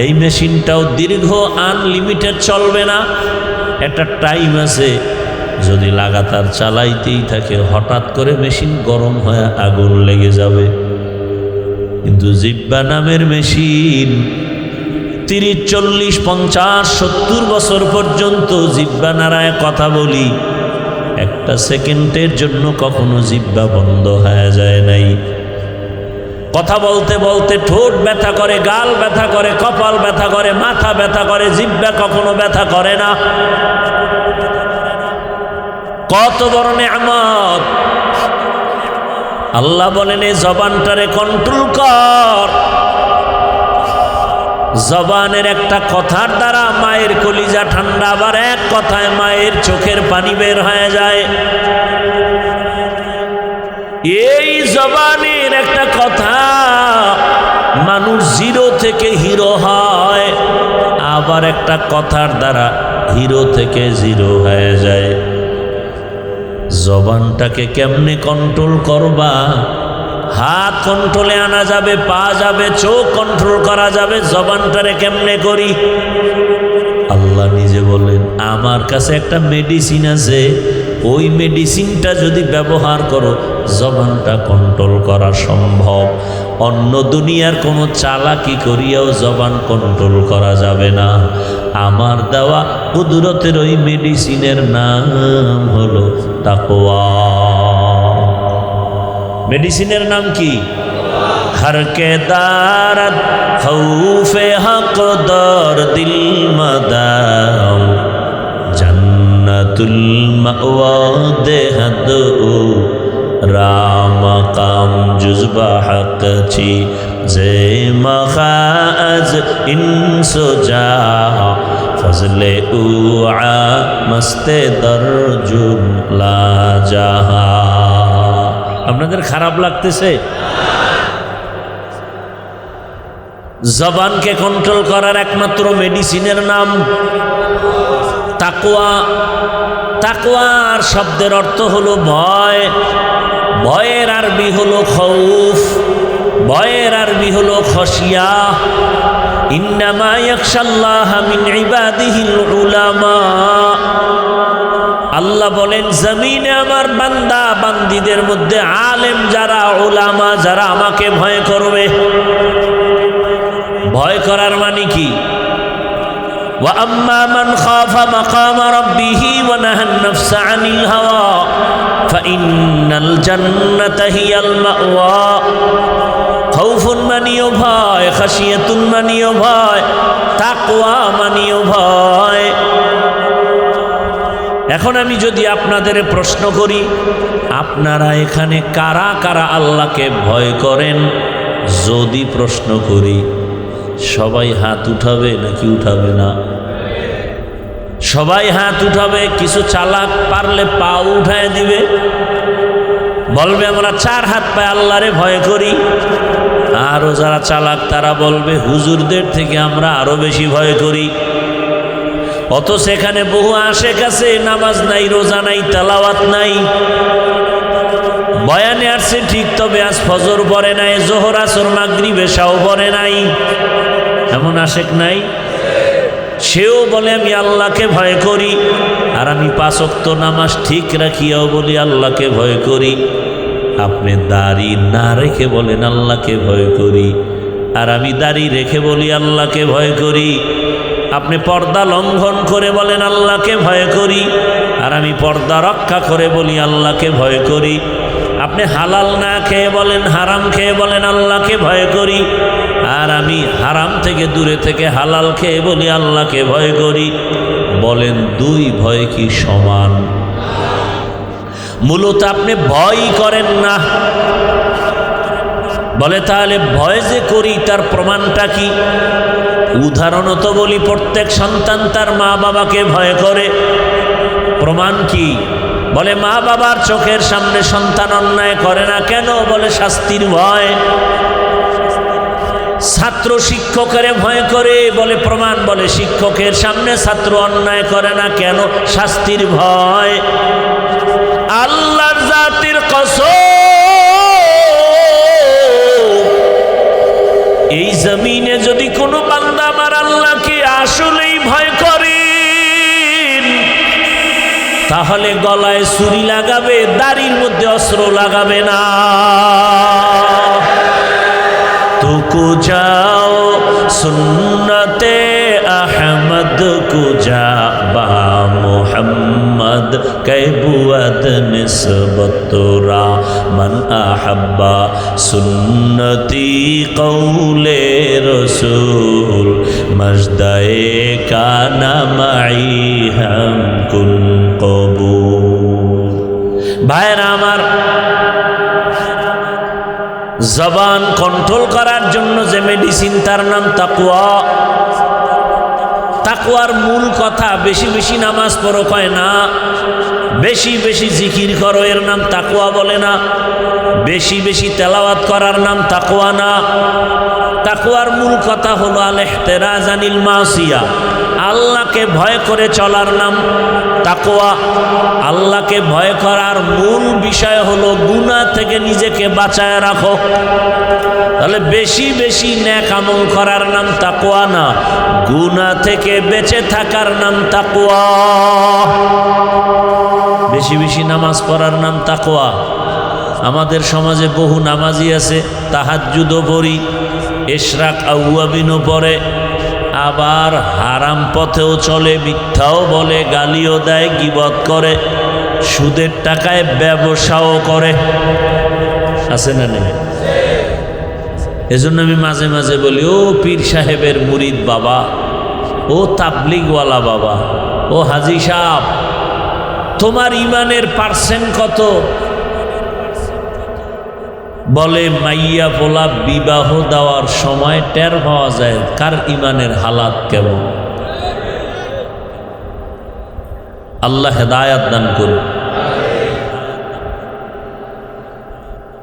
এই মেশিনটাও দীর্ঘ আনলিমিটেড চলবে না, একটা টাইম আছে। যদি লাগাতার চালাইতেই থাকে হঠাৎ করে মেশিন গরম হয়ে আগুন লেগে যাবে। কিন্তু জিহ্বা নামের মেশিন 30, 40, 50, 70 বছর পর্যন্ত জিহ্বা নাড়ায় কথা বলি, একটা সেকেন্ডের জন্য কখনো জিহ্বা বন্ধ হয়ে যায় নাই। কথা বলতে বলতে ঠোঁট ব্যথা করে, গাল ব্যথা করে, কপাল ব্যথা করে, মাথা ব্যথা করে, জিহ্বা কখনো ব্যথা করে না। কত বড় নিয়ামত! আল্লাহ বলেন এই জবানটারে কন্ট্রোল কর। জবানের একটা কথার দ্বারা মায়ের কলিজা ঠান্ডা, আবার এক কথায় মায়ের চোখের পানি বের হয়ে যায়। এই জবানের একটা কথা মানুষ জিরো থেকে হিরো হয়, আবার একটা কথার দ্বারা হিরো থেকে জিরো হয়ে যায়। জবানটাকে কেমনে কন্ট্রোল করবা? হাত কন্ট্রোলে আনা যাবে, পা যাবে, চোখ কন্ট্রোল করা যাবে, জবানটারে কেমনে করি? আল্লাহ নিজে বলেন আমার কাছে একটা মেডিসিন আছে, ওই মেডিসিনটা যদি ব্যবহার করো জবানটা কন্ট্রোল করা সম্ভব। অন্য দুনিয়ার কোনো চালাকি করিয়াও জবান কন্ট্রোল করা যাবে না। আমার দেওয়া কুদরতের ওই মেডিসিনের নাম হলো তাকওয়া। মেডিসিনের নাম কি? हर के दारद खौफे हक दर दिल मदाम জন্নাতুল মাওয়া দেহাদ রাম কাম জুজবা হক ছি যে মখাজ ইনসো যা ফজলে উআ মস্তে দরজুম লা জাহা। আপনাদের খারাপ লাগতেছে? জবানকে কন্ট্রোল করার একমাত্র মেডিসিনের নাম তাকওয়া। তাকওয়ার শব্দের অর্থ হলো ভয়। ভয়ের আরবি হলো খৌফ, ভয়ের আরবি হলো খশিয়া। ইন্নামা ইয়াখশাল্লাহা মিন ইবাদিহিল উলামা। আল্লাহ বলেন জমিনে আমার বান্দা বান্দীদের মধ্যে আলেম যারা, উলামা যারা আমাকে ভয় করবে। ভয় করার মানে কি? ওয়া আম্মা মান খাফা মাকাম রাব্বিহি ওয়া নাহান নাফসা আনিল হাওয়া ফাইন্নাল জান্নাতা হিয়াল মাওয়া। খাউফুন মানিও ভয়, খাশিয়াতুন মানিও ভয়, তাকওয়া মানিও ভয়। এখন আমি যদি আপনাদের প্রশ্ন করি, আপনারা এখানে কারা কারা আল্লাহকে ভয় করেন? যদি প্রশ্ন করি, সবাই হাত উঠাবে নাকি উঠাবে না? সবাই হাত উঠাবে। কিছু চালাক পারলে পা উঠায় দিবে, বলবে আমরা 4 হাত পায়ে আল্লাহরে ভয় করি। আরো যারা চালাক তারা বলবে হুজুরদের থেকে আমরা আরো বেশি ভয় করি। অত সেখানে বহু আশেক আছে, নামাজ নাই, রোজা নাই, তেলাওয়াত নাই, বয়ানে আসছে ঠিক, তবে আজ ফজর পড়ে নাই, জোহর আসর মাগরিব এশাও পড়ে নাই। এমন আশেক নাই? সেও বলে আমি আল্লাহকে ভয় করি, আর আমি 5 ওয়াক্ত নামাজ ঠিক রাখিয়াও বলি আল্লাহকে ভয় করি। আপনি দাড়ি না রেখে বলেন আল্লাহকে ভয় করি, আর আমি দাড়ি রেখে বলি আল্লাহকে ভয় করি। আপনি পর্দা লঙ্ঘন করে বলেন আল্লাহকে ভয় করি, আর আমি পর্দা রক্ষা করে বলি আল্লাহকে ভয় করি। আপনি হালাল না খেয়ে বলেন, হারাম খেয়ে বলেন আল্লাহকে ভয় করি, আর আমি হারাম থেকে দূরে থেকে হালাল খেয়ে বলি আল্লাহকে ভয় করি। বলেন 2 ভয় কি সমান? মূলত আপনি ভয় করেন না। বলে তাহলে ভয় যে করি তার প্রমাণটা কি? উদাহরণত বলি, প্রত্যেক সন্তান তার মা বাবাকে ভয় করে। প্রমাণ কি? বলে মা বাবার চোখের সামনে সন্তান অন্যায় করে না কেন? বলে শাস্তির ভয়। ছাত্র শিক্ষকের ভয় করে, বলে প্রমাণ, বলে শিক্ষকের সামনে ছাত্র অন্যায় করে না কেন? শাস্তির ভয়। আল্লাহর জাতির কসম, এই জমিনে যদি কোনো বান্দা আমার আল্লাহকে আসলেই ভয় করেন, তাহলে গলায় ছুরি লাগাবে, দাড়ির মধ্যে অস্ত্র লাগাবে না। তুকু যাও সুন্নতে আহমদ কুজা বা মোহাম্মদ কৈবুয়াদ নিসবতরা মান আহাব্বা সুন্নতি কৌলে রসুল মজদায়ে কানা মাই হাম কুন কবুল। ভাইরা আমার, জবান কন্ট্রোল করার জন্য যে মেডিসিন তার নাম তাকওয়া। তাকওয়ার মূল কথা বেশি বেশি নামাজ পড়ো কয় না, বেশি বেশি জিকির করো এর নাম তাকওয়া বলে না, বেশি বেশি তেলাওয়াত করার নাম তাকওয়া না। তাকওয়ার মূল কথা হলো আল ইহতিরাজ আনিল মাসিয়া, আল্লাহকে ভয় করে চলার নাম তাকওয়া। আল্লাহকে ভয় করার মূল বিষয় হলো গুনাহ থেকে নিজেকে বাঁচায় রাখো। তাহলে বেশি বেশি নেক আমল করার নাম তাকওয়া না, গুনাহ থেকে বেঁচে থাকার নাম তাকওয়া। বেশি বেশি নামাজ পড়ার নাম তাকওয়া। আমাদের সমাজে বহু নামাজি আছে, তাহাজ্জুদও পড়ি, ইশরাক আউয়াবিনও পড়ে, আবার হারাম পথেও চলে, মিথ্যাও বলে, গালিও দেয়, গীবত করে, সুদের টাকায় ব্যবসাও করে। আছে না নেই? এজন্য আমি মাঝে মাঝে বলি, ও পীর সাহেবের মুরিদ বাবা, ও তাবলিগওয়ালা বাবা, ও হাজি সাহেব, তোমার ইমানের পার্সেন্ট কত? বলে মাইয়া পোলা বিবাহ দেওয়ার সময় টের পাওয়া যায় কার ইমানের হালাত কেমন। আল্লাহ হেদায়াত দান করুন।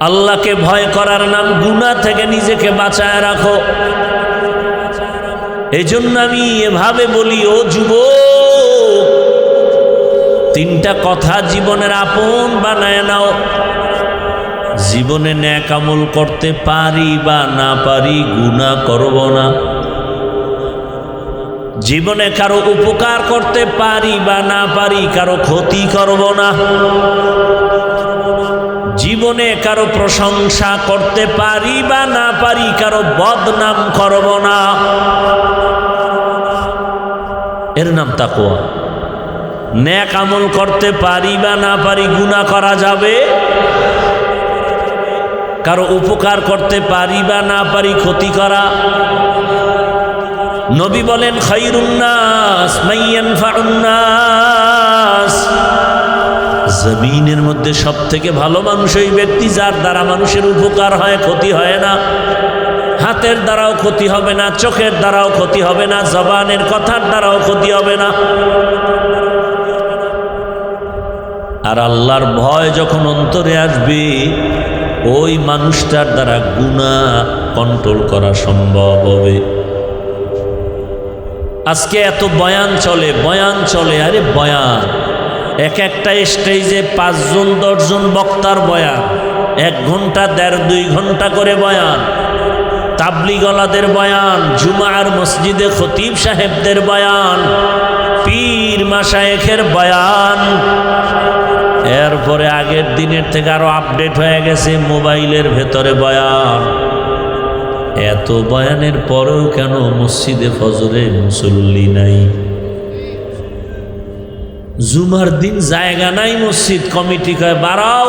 আল্লাহকে ভয় করার নাম গুনাহ থেকে নিজেকে বাঁচায় রাখো। এই জন্য আমি এভাবে বলি, ও যুবক, তিনটা কথা জীবনের আপন বানায় নাও। জীবনে নেক আমল করতে পারি বা না পারি, গুনাহ করব না। জীবনে কারো উপকার করতে পারি বা না পারি, কারো ক্ষতি করব না। জীবনে কারো প্রশংসা করতে পারি বা না পারি, কারো বদনাম করব না। এর নাম তাকওয়া। নেক আমল করতে পারি বা না পারি, গুনাহ করা যাবে। কারো উপকার করতে পারি বা না পারি, ক্ষতি করা। নবী বলেন, খায়রুন নাস মান ইয়ানফাউন নাস। জমিনের মধ্যে সব থেকে ভালো মানুষ ওই ব্যক্তি যার দ্বারা মানুষের উপকার হয়, ক্ষতি হয় না। হাতের দ্বারাও ক্ষতি হবে না, চোখের দ্বারাও ক্ষতি হবে না, জবানের কথার দ্বারাও ক্ষতি হবে না। আর আল্লাহর ভয় যখন অন্তরে আসবে, ওই মানুষটার দ্বারা গুনাহ কন্ট্রোল করা সম্ভব হবে। আজকে এত বয়ান চলে, আরে বয়ান এক একটা স্টেজে 5 জন 10 জন বক্তার বয়ান, 1 ঘন্টা 1.5-2 ঘন্টা করে বয়ান, তাবলীগওয়ালাদের বয়ান, জুমার মসজিদে খতিব সাহেবদের বয়ান, পীর মাশায়েখের বয়ান। এরপরে আগের দিনের থেকে আরো আপডেট হয়ে গেছে মোবাইলের ভেতরে বয়ান। এত বয়ানের পরেও কেন মসজিদে ফজরে মুসল্লি নাই? জুমার দিন জায়গা নাই, মসজিদ কমিটি কয় বাড়াও,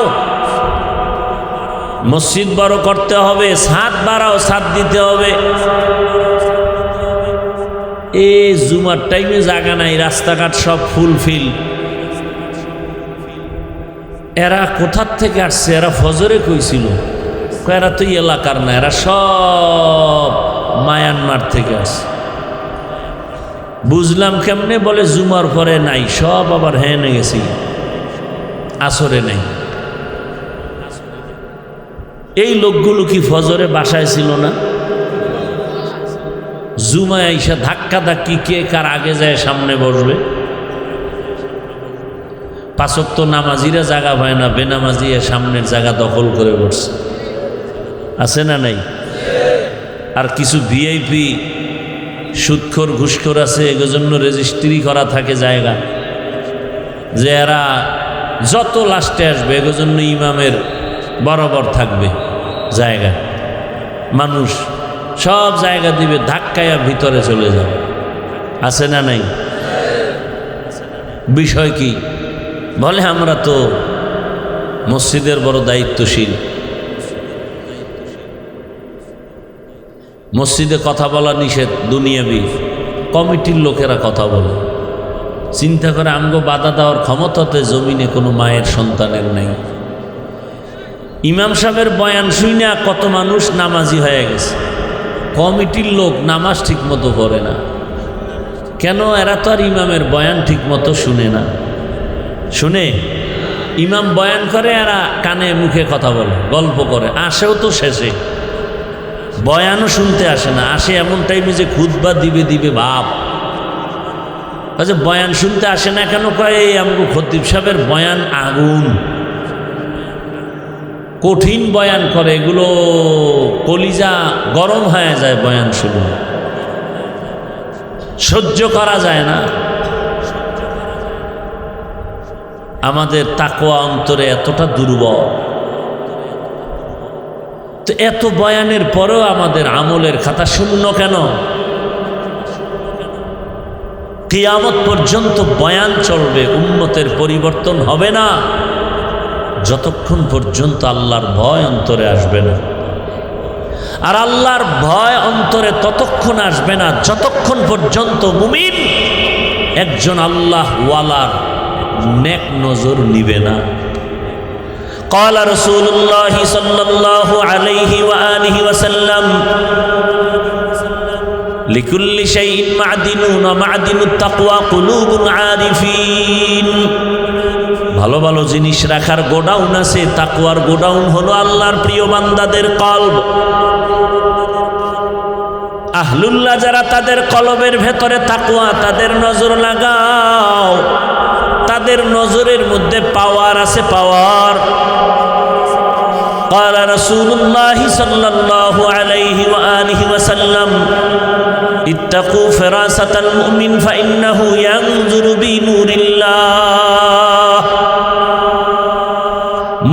মসজিদ বড় করতে হবে, ছাদ বাড়াও, ছাদ দিতে হবে। এই জুমার টাইমে জায়গা নাই, রাস্তাঘাট সব ফুলফিল। এরা কোথার থেকে আসছে? এরা ফজরে কইছিল, এরা তো এলাকার না, এরা সব মায়ানমার থেকে আসছে। বুঝলাম কেমনে? বলে জুমার পরে নাই, সব আবার হেনে গেছি, আসরে নাই। এই লোকগুলো কি ফজরে বাসায় ছিল না? জুমায় আইসা ধাক্কা ধাক্কি, কে কার আগে যায় সামনে বসবে। 5 ওয়াক্ত নামাজিরা জায়গা পায় না, বেনামাজি সামনের জায়গা দখল করে বসছে। আছে না নাই? আর কিছু ভিআইপি সুদখোর ঘুষখোর আছে, এগুলোর জন্য রেজিস্ট্রি করা থাকে জায়গা, যে এরা যত লাস্টে আসবে এগুলোর জন্য ইমামের বরাবর থাকবে জায়গা। মানুষ সব জায়গা দিবে, ধাক্কায়া ভিতরে চলে যাবে। আছে না নাই? বিষয় কি? বলে আমরা তো মসজিদের বড় দায়িত্বশীল, মসজিদে কথা বলা নিষেধ, দুনিয়াবি। কমিটির লোকেরা কথা বলে, চিন্তা করে আমগো বাধা দেওয়ার ক্ষমতাতে জমিনে কোনো মায়ের সন্তানের নাই। ইমাম সাহেবের বয়ান শুনে কত মানুষ নামাজি হয়ে গেছে। কমিটির লোক নামাজ ঠিক মতো পড়ে না কেন? এরা তো আর ইমামের বয়ান ঠিক মতো শুনে না। শুনে ইমাম বয়ান করে, এরা কানে মুখে কথা বলে, গল্প করে, আসেও তো শেষে, বয়ানও শুনতে আসে না। আসে এমন টাইমে যে খুতবা দিবে ভাব। আচ্ছা, বয়ান শুনতে আসে না কেন? কয় এই আমগো খতিব সাহেবের বয়ান আগুন, কঠিন বয়ান করে, এগুলো কলিজা গরম হয়ে যায় বয়ান শুনে, সহ্য করা যায় না। আমাদের তাকওয়া অন্তরে এতটা দুর্বল, তো এত বয়ানের পরেও আমাদের আমলের খাতা শূন্য কেন? কিয়ামত পর্যন্ত বয়ান চলবে, উম্মতের পরিবর্তন হবে না যতক্ষণ পর্যন্ত আল্লাহর ভয় অন্তরে আসবে না। আর আল্লাহর ভয় অন্তরে ততক্ষণ আসবে না যতক্ষণ পর্যন্ত মুমিন একজন আল্লাহ ওয়ালার নেক নজর নিবে না। قال رسول الله صلى الله عليه وآله وسلم لكل شيء معدن ومعدن التقوى قلوب عارفين। ভালো ভালো জিনিস রাখার গোডাউন আছে, তাকওয়ার গোডাউন হলো আল্লাহর প্রিয় বান্দাদের কলব। আহলুল্লাহ যারা, তাদের কলবের ভেতরে তাকওয়া, তাদের নজর লাগাও, তাদের নজরের মধ্যে পাওয়ার আছে, পাওয়ার। قال رسول الله صلى الله عليه وآله وسلم اتقوا فراسة المؤمن فإنه ينظر بنور الله।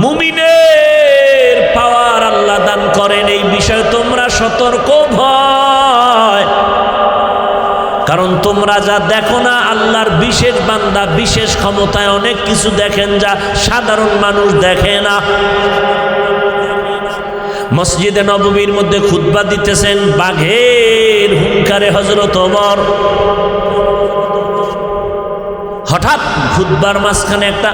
মুমিনের পাওয়ার আল্লাহ দান করেন, এই বিষয়ে তোমরা সতর্ক ভয়, কারণ তোমরা যা দেখো না, আল্লাহর বিশেষ বান্দা বিশেষ ক্ষমতায় অনেক কিছু দেখেন যা সাধারণ মানুষ দেখে না। মসজিদে নববীর মধ্যে খুতবা দিতেছেন, বাঘের হুঙ্কারে হযরত ওমর হঠাৎ খুতবার মাঝখানে একটা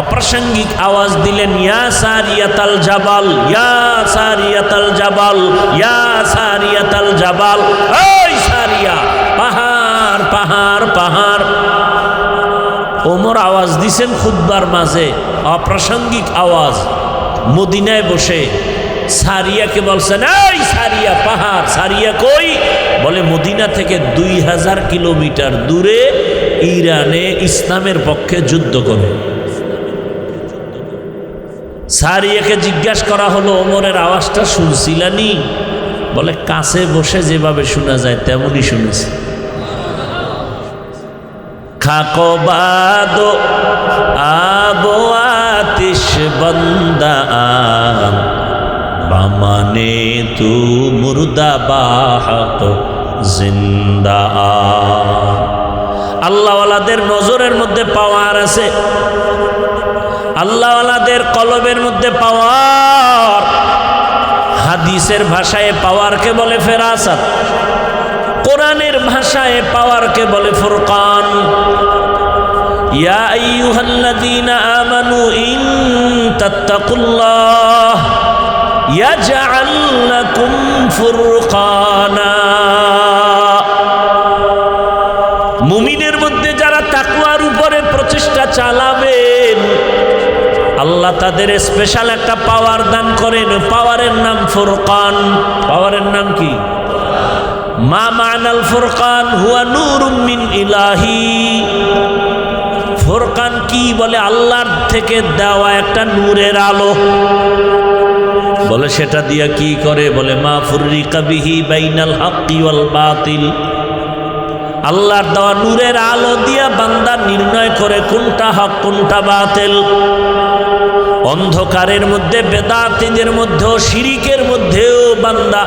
অপ্রাসঙ্গিক আওয়াজ দিলেন, ইয়া সারিয়াতাল জাবাল, ইয়া সারিয়াতাল জাবাল, ইয়া সারিয়াতাল জাবাল। ওই সারিয়া, পাহাড় পাহাড় পাহাড়। ওমর আওয়াজ দিছেন খুতবার মাঝে, অপ্রাসঙ্গিক আওয়াজ। মদিনায় বসে সারিয়াকে বলছেন, এই সারিয়া, পাহাড়। সারিয়া কই? বলে মদিনা থেকে 2000 কিলোমিটার দূরে ইরানে ইসলামের পক্ষে যুদ্ধ করে। সারিয়াকে জিজ্ঞাসা করা হলো, ওমরের আওয়াজটা শুনছিলানি? বলে কাছে বসে যেভাবে শোনা যায় তেমনই শুনেছি। খাকো বাদো আবো আতিশ বন্দা বামানে তু মুর্দা বাহক জিন্দা। আল্লাহওয়ালাদের নজরের মধ্যে পাওয়ার আছে, আল্লাহওয়ালাদের কলবের মধ্যে পাওয়ার। হাদিসের ভাষায় পাওয়ারকে বলে ফেরাসাত, কোরআনের ভাষায় পাওয়ারকে বলে ফুরকান। ইয়া আইয়ুহাল্লাযীনা আমানু ইন তাত্তাকুল্লাহ ইয়াজআল লাকুম ফুরকানা। মুমিনের মধ্যে যারা তাকওয়ার উপরে প্রচেষ্টা চালাবেন, আল্লাহ তাদের স্পেশাল একটা পাওয়ার দান করেন। পাওয়ারের নাম ফুরকান। পাওয়ারের নাম কি? মা মানাল ফুরকান হুয়া নূরুম মিন ইলাহি। ফুরকান কি? বলে আল্লাহর থেকে দেওয়া একটা নূরের আলো। বলে সেটা দিয়া কি করে? বলে মা ফুররিকা বিহি বাইনাল হাক্কি ওয়াল বাতিল। আল্লাহর দেওয়া নূরের আলো দিয়া বান্দা নির্ণয় করে কোনটা হক কোনটা বাতিল। অন্ধকারের মধ্যে, বেদাতীদের মধ্যেও, শিরিকের মধ্যেও বান্দা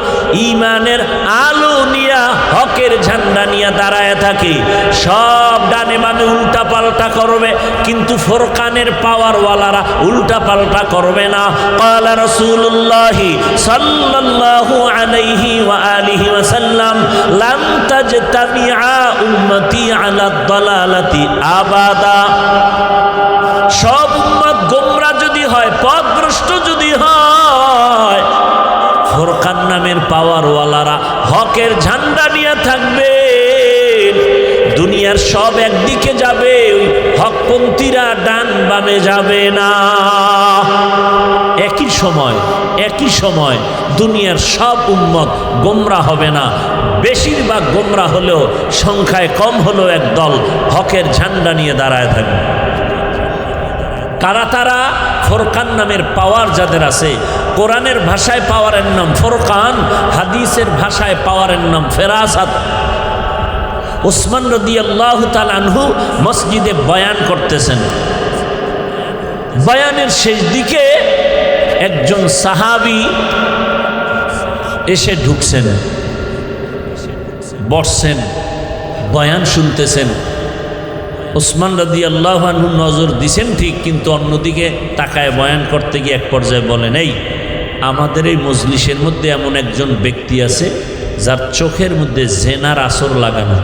ঈমানের আলো নিয়া, হকের ঝান্ডা নিয়ে দাঁড়ায় থাকে। সব ডানে বামে উল্টা পাল্টা করবে, কিন্তু ফুরকানের পাওয়ারওয়ালারা উল্টা পাল্টা করবে না। ক্বালা রাসূলুল্লাহ সাল্লাল্লাহু আলাইহি ওয়া আলিহি ওয়াসাল্লাম লাম তাজতামিআ উম্মতি আলা দালালাতি আবাদা। সব উম্মত গোমরা যদি হয়, পথভ্রষ্ট যদি হয়, ফুরকান নামের পাওয়ারওয়ালারা হকের ঝান্ডা নিয়ে থাকবে। দুনিয়ার সব একদিকে যাবে, ওই হকপন্থীরা ডান বামে যাবে না। একই সময় দুনিয়ার সব উম্মত গোমরা হবে না। বেশিরভাগ গোমরা হলেও সংখ্যায় কম হলেও একদল হকের ঝান্ডা নিয়ে দাঁড়ায় থাকবে। কারা তারা? ফুরকান নামের পাওয়ার যাদের আছে। কোরআনের ভাষায় পাওয়ারের নাম ফুরকান, হাদিসের ভাষায় পাওয়ারের নাম ফেরাসাত। উসমান রাদিয়াল্লাহু তাআলা আনহু মসজিদে বয়ান করতেছেন। বয়ানের শেষ দিকে একজন সাহাবী এসে ঢুকছেন, বসছেন, বয়ান শুনতেছেন। উসমান রাদিয়াল্লাহু আনহু নজর দিছেন ঠিক, কিন্তু অন্যদিকে তাকায় বয়ান করতে গিয়ে এক পর্যায়ে বলেন, এই আমাদের এই মজলিসের মধ্যে এমন একজন ব্যক্তি আছে যার চোখের মধ্যে জেনার আসর লাগানো।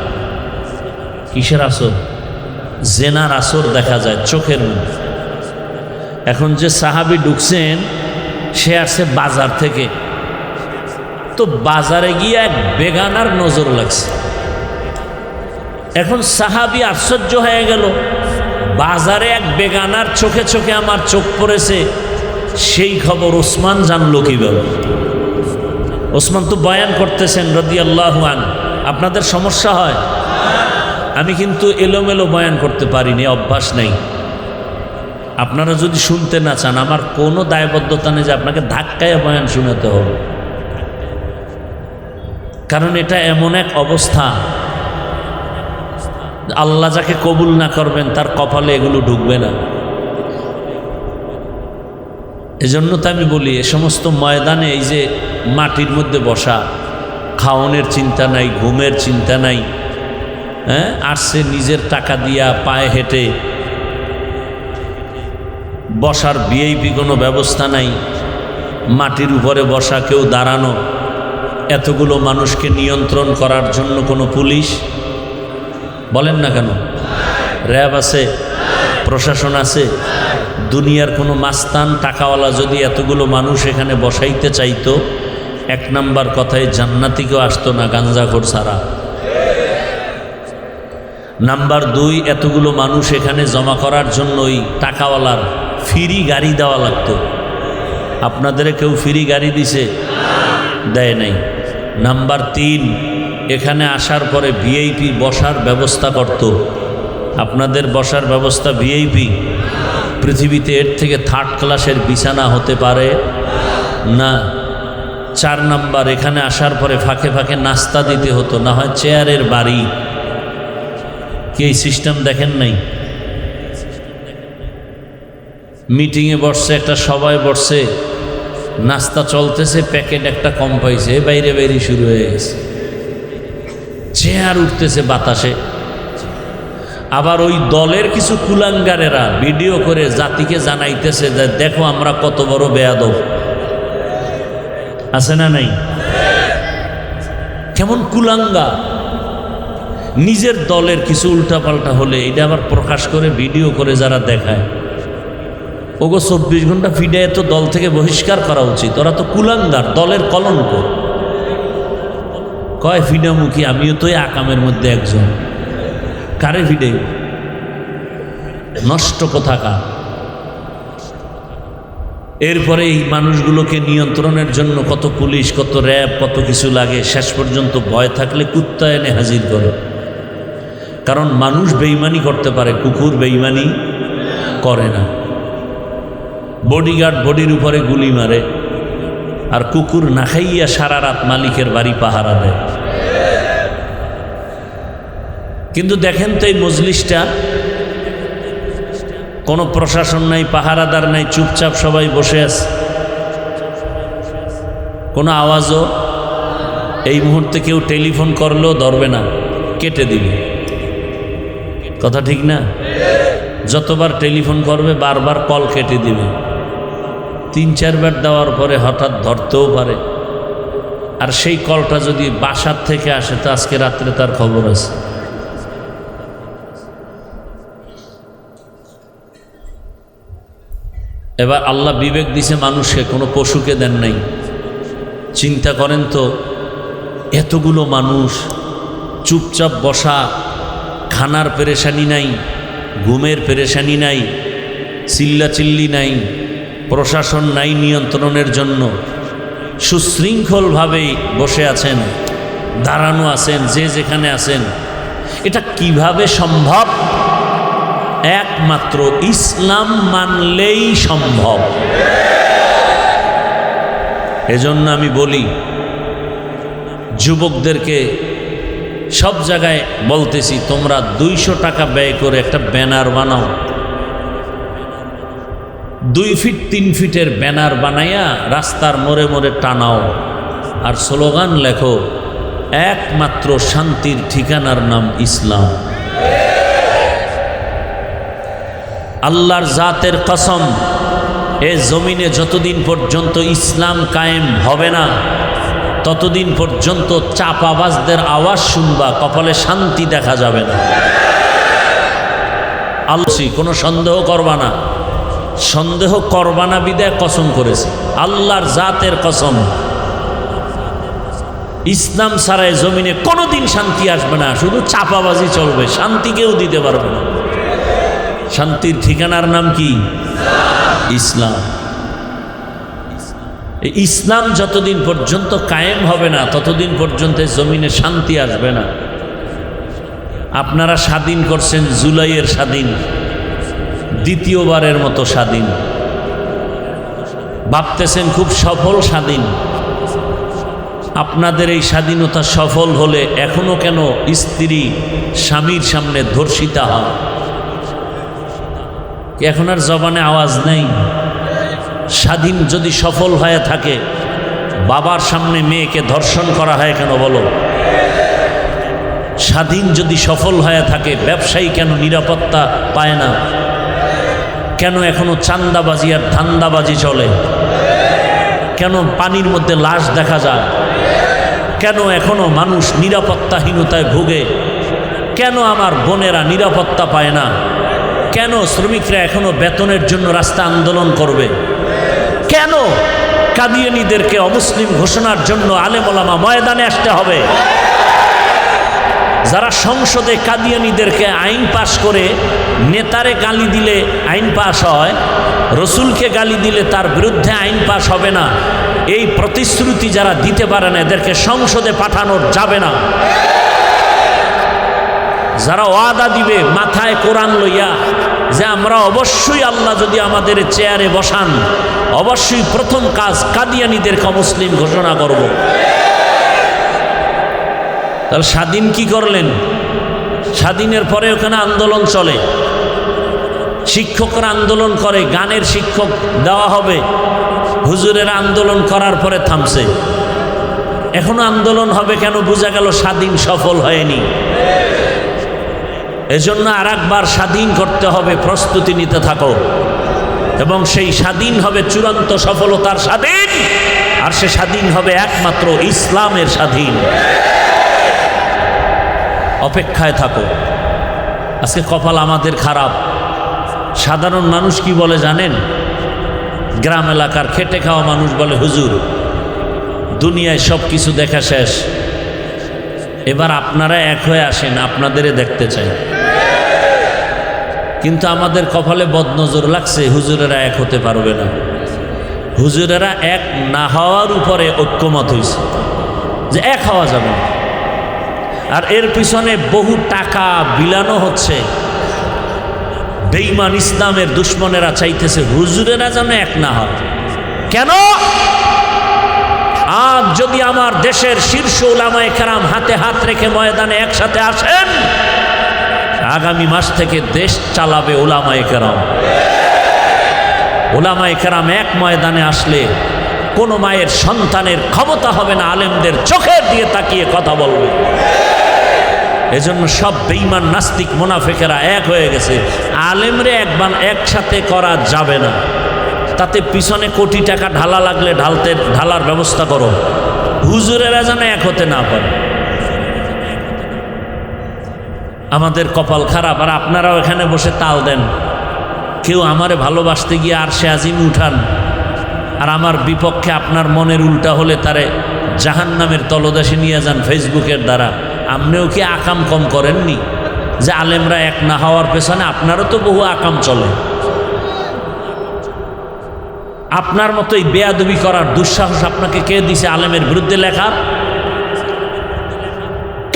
কিসের আসর? জেনার আসর দেখা যায় চোখের মধ্যে। এখন যে সাহাবি ঢুকছেন সে আসছে বাজার থেকে, তো বাজারে গিয়ে এক বেগানার নজর লাগছে। এখন সাহাবি আশ্চর্য হয়ে গেল, বাজারে এক বেগানার চোখে চোখে আমার চোখ পড়েছে, সেই খবর ওসমান জানলো কিভাবে? ওসমান তো বয়ান করতেছেন রাদিয়াল্লাহু আনহু। আপনাদের সমস্যা হয়? আমি কিন্তু এলোমেলো বয়ান করতে পারিনি, অভ্যাস নেই। আপনারা যদি শুনতে না চান, আমার কোনো দায়বদ্ধতা নেই যে আপনাকে ধাক্কায় বয়ান শোনাতে হবে, কারণ এটা এমন এক অবস্থা, আল্লাহ যাকে কবুল না করবেন তার কপালে এগুলো ঢুকবে না। এজন্য তো আমি বলি, এ সমস্ত ময়দানে এই যে মাটির মধ্যে বসা, খাওয়ানোর চিন্তা নাই, ঘুমের চিন্তা নাই, হ্যাঁ, আসছে নিজের টাকা দিয়া পায়ে হেঁটে বসার ভিআইপি কোনো ব্যবস্থা নাই, মাটির উপরে বসা, কেউ দাঁড়ানো, এতগুলো মানুষকে নিয়ন্ত্রণ করার জন্য কোনো পুলিশ বলেন না কেন, র্যাব আছে, প্রশাসন আছে। দুনিয়ার কোনো মাস্তান টাকাওয়ালা যদি এতগুলো মানুষ এখানে বসাইতে চাইতো, এক নাম্বার কথায় জান্নাতিকেও আসতো না গাঞ্জাখোর ছাড়া। নাম্বার দুই, এতগুলো মানুষ এখানে জমা করার জন্য ওই টাকাওয়ালার ফ্রি গাড়ি দেওয়া লাগতো। আপনাদের কেউ ফ্রি গাড়ি দিছে? দেয় নাই। নাম্বার তিন, এখানে আসার পরে ভিআইপি বসার ব্যবস্থা করত। আপনাদের বসার ব্যবস্থা ভিআইপি? পৃথিবীতে এর থেকে থার্ড ক্লাসের বিছানা হতে পারে না। চার নাম্বার, এখানে আসার পরে ফাঁকে ফাঁকে নাস্তা দিতে হতো, না হয় চেয়ারের বাড়ি। কি এই সিস্টেম দেখেন নাই? মিটিংয়ে বসছে, একটা সবাই বসছে, নাস্তা চলতেছে, প্যাকেট একটা কম পাইছে, বাইরে বাইরে শুরু হয়ে গেছে, চেয়ার উঠতেছে বাতাসে। আবার ওই দলের কিছু কুলাঙ্গারেরা ভিডিও করে জাতিকে জানাইতেছে যে দেখো আমরা কত বড় বেয়াদব। আছে না নাই? কেমন কুলাঙ্গা! নিজের দলের কিছু উল্টাপাল্টা হলে এটা আবার প্রকাশ করে ভিডিও করে যারা দেখায়, ওগো 24 ঘন্টা ফিডে তো দল থেকে বহিষ্কার করা উচিত। ওরা তো কুলাঙ্গার, দলের কলঙ্ক। কয় ফিডামুখী, আমিও তো এই আকামের মধ্যে একজন। কারে ফিডে? নষ্ট কোথাকার। এরপরে এই মানুষগুলোকে নিয়ন্ত্রণের জন্য কত পুলিশ, কত র্যাব, কত কিছু লাগে। শেষ পর্যন্ত ভয় থাকলে কুত্তা এনে হাজির করে। কারণ মানুষ বেঈমানি করতে পারে, কুকুর বেঈমানি করে না। বডিগার্ড বডির উপরে গুলি মারে, আর কুকুর না খাইয়া সারা রাত মালিকের বাড়ি পাহারা দেয়। কিন্তু দেখেন তো এই মজলিসটা, কোনো প্রশাসন নাই, পাহারাদার নাই, চুপচাপ সবাই বসে আছে। কোনো আওয়াজও এই মুহূর্তে কেউ টেলিফোন করলেও ধরবে না, কেটে দিবে। কথা ঠিক না? যতবার টেলিফোন করবে বারবার কল কেটে দিবে। 3-4 বার দেওয়ার পরে হঠাৎ ধরতেও পারে। আর সেই কলটা যদি বাসার থেকে আসে তো আজকে রাত্রে তার খবর আছে। এবার আল্লাহ বিবেক দিছে মানুষকে, কোনো পশুকে দেন নাই। চিন্তা করেন তো, এতগুলো মানুষ চুপচাপ বসা, খানার পেরেশানি নাই, ঘুমের পেরেশানি নাই, চিল্লাচিল্লি নাই, প্রশাসন নাই নিয়ন্ত্রণের জন্য, সুশৃঙ্খলভাবেই বসে আছেন, দাঁড়ানো আছেন, যে যেখানে আছেন। এটা কিভাবে সম্ভব? একমাত্র ইসলাম মানলেই সম্ভব। এজন্য আমি বলি যুবকদেরকে, সব জায়গায় বলতেছি, তোমরা 200 টাকা ব্যয় করে একটা ব্যানার বানাও। 2 ফিট 3 ফিটের ব্যানার বানাইয়া রাস্তার মোড়ে মোড়ে টানাও, আর স্লোগান লেখো, একমাত্র শান্তির ঠিকানার নাম ইসলাম। আল্লাহর জাতের কসম, এ জমিনে যতদিন পর্যন্ত ইসলাম কায়েম হবে না, ততদিন পর্যন্ত চাপাবাজদের আওয়াজ শুনবা, কপালে শান্তি দেখা যাবে না। আল্লাহ কোনো সন্দেহ করবা না, সন্দেহ করবা না বিদায় কসম করেছে, আল্লাহর জাতের কসম। ইসলাম ছাড়াই জমিনে কোনোদিন শান্তি আসবে না, শুধু চাপাবাজি চলবে, শান্তি কেউ দিতে পারবে না। শান্তির ঠিকানার নাম কি? ইসলাম। ইসলাম যতদিন পর্যন্ত কায়েম হবে না ততদিন পর্যন্ত জমিনে শান্তি আসবে না। আপনারা স্বাধীন করছেন জুলাইয়ের স্বাধীন, দ্বিতীয়বারের মতো স্বাধীন, ভাবতেছেন খুব সফল স্বাধীন। আপনাদের এই স্বাধীনতা সফল হলে এখনো কেন স্ত্রী স্বামীর সামনে ধর্ষিতা হয়? এখন আর জবানে আওয়াজ নেই? স্বাধীন যদি সফল হয়ে থাকে, বাবার সামনে মেয়েকে ধর্ষণ করা হয় কেন বলো? স্বাধীন যদি সফল হয়ে থাকে, ব্যবসায়ী কেন নিরাপত্তা পায় না? কেন এখনো চান্দাবাজি আর ধান্দাবাজি চলে? কেন পানির মধ্যে লাশ দেখা যায়? কেন এখনো মানুষ নিরাপত্তাহীনতায় ভোগে? কেন আমার বোনেরা নিরাপত্তা পায় না? কেন শ্রমিকরা এখনো বেতনের জন্য রাস্তা আন্দোলন করবে? কেন কাদিয়ানীদেরকে অমুসলিম ঘোষণার জন্য আলেম ওলামা ময়দানে আসতে হবে? যারা সংসদে কাদিয়ানীদেরকে আইন পাশ করে, নেতারে গালি দিলে আইন পাশ হয়, রসুলকে গালি দিলে তার বিরুদ্ধে আইন পাশ হবে না, এই প্রতিশ্রুতি যারা দিতে পারে না এদেরকে সংসদে পাঠানো যাবে না। যারা ওয়াদা দিবে মাথায় কোরআন লইয়া যে আমরা অবশ্যই আল্লাহ যদি আমাদের চেয়ারে বসান, অবশ্যই প্রথম কাজ কাদিয়ানীদেরকে অমুসলিম ঘোষণা করব। তাহলে স্বাধীন কি করলেন? স্বাধীনের পরে ওখানে আন্দোলন চলে, শিক্ষকরা আন্দোলন করে, গানের শিক্ষক দেওয়া হবে, হুজুরের আন্দোলন করার পরে থামছে। এখনো আন্দোলন হবে কেন? বোঝা গেল স্বাধীন সফল হয়নি। এজন্য আর একবার স্বাধীন করতে হবে, প্রস্তুতি নিতে থাকো, এবং সেই স্বাধীন হবে চূড়ান্ত সফলতার স্বাধীন, আর সে স্বাধীন হবে একমাত্র ইসলামের স্বাধীন। অপেক্ষায় থাকো। আজকে কপাল আমাদের খারাপ। সাধারণ মানুষ কি বলে জানেন? গ্রাম এলাকার খেটে খাওয়া মানুষ বলে, হুজুর দুনিয়ায় সব কিছু দেখা শেষ, এবার আপনারা এক হয়ে আসেন, আপনাদেরই দেখতে চাই। কিন্তু আমাদের কপালে বদনজর লাগছে, হুজুরেরা এক হতে পারবে না। হুজুরেরা এক না হওয়ার উপরে ঐক্যমত হয়েছে যে এক হওয়া যাবে না, আর এর পিছনে বহু টাকা বিলানো হচ্ছে। বেঈমান ইসলামের দুশ্মনেরা চাইতেছে হুজুরেরা যেন এক না হয়। কেন? আজ যদি আমার দেশের শীর্ষ উলামায়ে কেরাম হাতে হাত রেখে ময়দানে একসাথে আসেন, আগামী মাস থেকে দেশ চালাবে উলামায়ে কেরাম। উলামায়ে কেরাম এক ময়দানে আসলে কোনো মায়ের সন্তানের ক্ষমতা হবে না আলেমদের চোখের দিয়ে তাকিয়ে কথা বলবে। এজন্য সব বেঈমান নাস্তিক মুনাফিকেরা এক হয়ে গেছে। আলেমরে একসাথে করা যাবে না, তাতে পিছনে কোটি টাকা ঢালা লাগলে ঢালার ব্যবস্থা করো। হুজুরেরা যেন এক হতে না পারে। আমাদের কপাল খারাপ, আর আপনারাও এখানে বসে তাল দেন। কেউ আমারে ভালোবাসতে গিয়ে আরশে আজিম উঠান, আর আমার বিপক্ষে আপনার মনের উল্টা হলে তারে জাহান্নামের তলদেশে নিয়ে যান ফেসবুকের দ্বারা। আপনিও কি আকাম কম করেননি যে আলেমরা এক না হওয়ার পেছনে আপনারও তো বহু আকাম চলে? আপনার মতোই বেয়াদবি করার দুঃসাহস আপনাকে কে দিয়েছে? আলেমের বিরুদ্ধে লেখা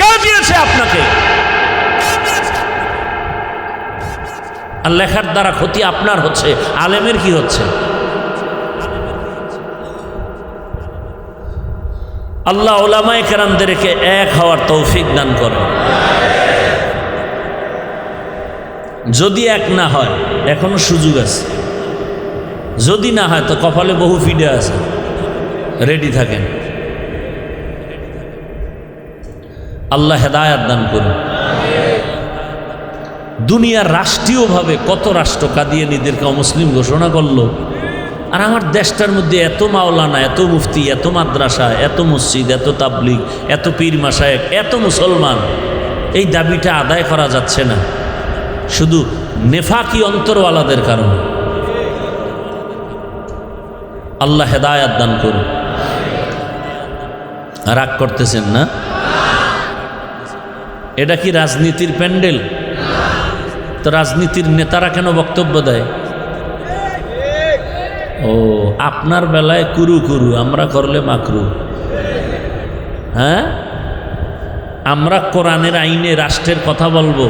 কে দিয়েছে আপনাকে? আর লেখার দ্বারা ক্ষতি আপনার হচ্ছে, আলেমের কি হচ্ছে? আল্লাহ উলামায়ে কেরামদেরকে এক হওয়ার তৌফিক দান করে। যদি এক না হয় এখনো সুযোগ আছে, যদি না হয় তো কপালে বহু ফিডে আছে, রেডি থাকেন। আল্লাহ হেদায়াত দান করুন। দুনিয়ার রাষ্ট্রীয়ভাবে কত রাষ্ট্র কাদিয়ানীদেরকে অমুসলিম ঘোষণা করলো, আর আমার দেশটার মধ্যে এত মাওলানা, এত মুফতি, এত মাদ্রাসা, এত মসজিদ, এত তাবলিগ, এত পীর মাশায়েখ, এত মুসলমান, এই দাবিটা আদায় করা যাচ্ছে না। শুধু নেফাকি অন্তরওয়ালাদের কারণে। আল্লাহ হেদায়াত দান করুন। রাগ করতেছেন না? এটা কি রাজনীতির প্যান্ডেল? তো রাজনীতির নেতারা কেন বক্তব্য দেয়? ও, আপনার বেলায় কুরু কুরু, আমরা করলে মাকরু। হ্যাঁ, আমরা কোরআনের আইনে রাষ্ট্রের কথা বলবো।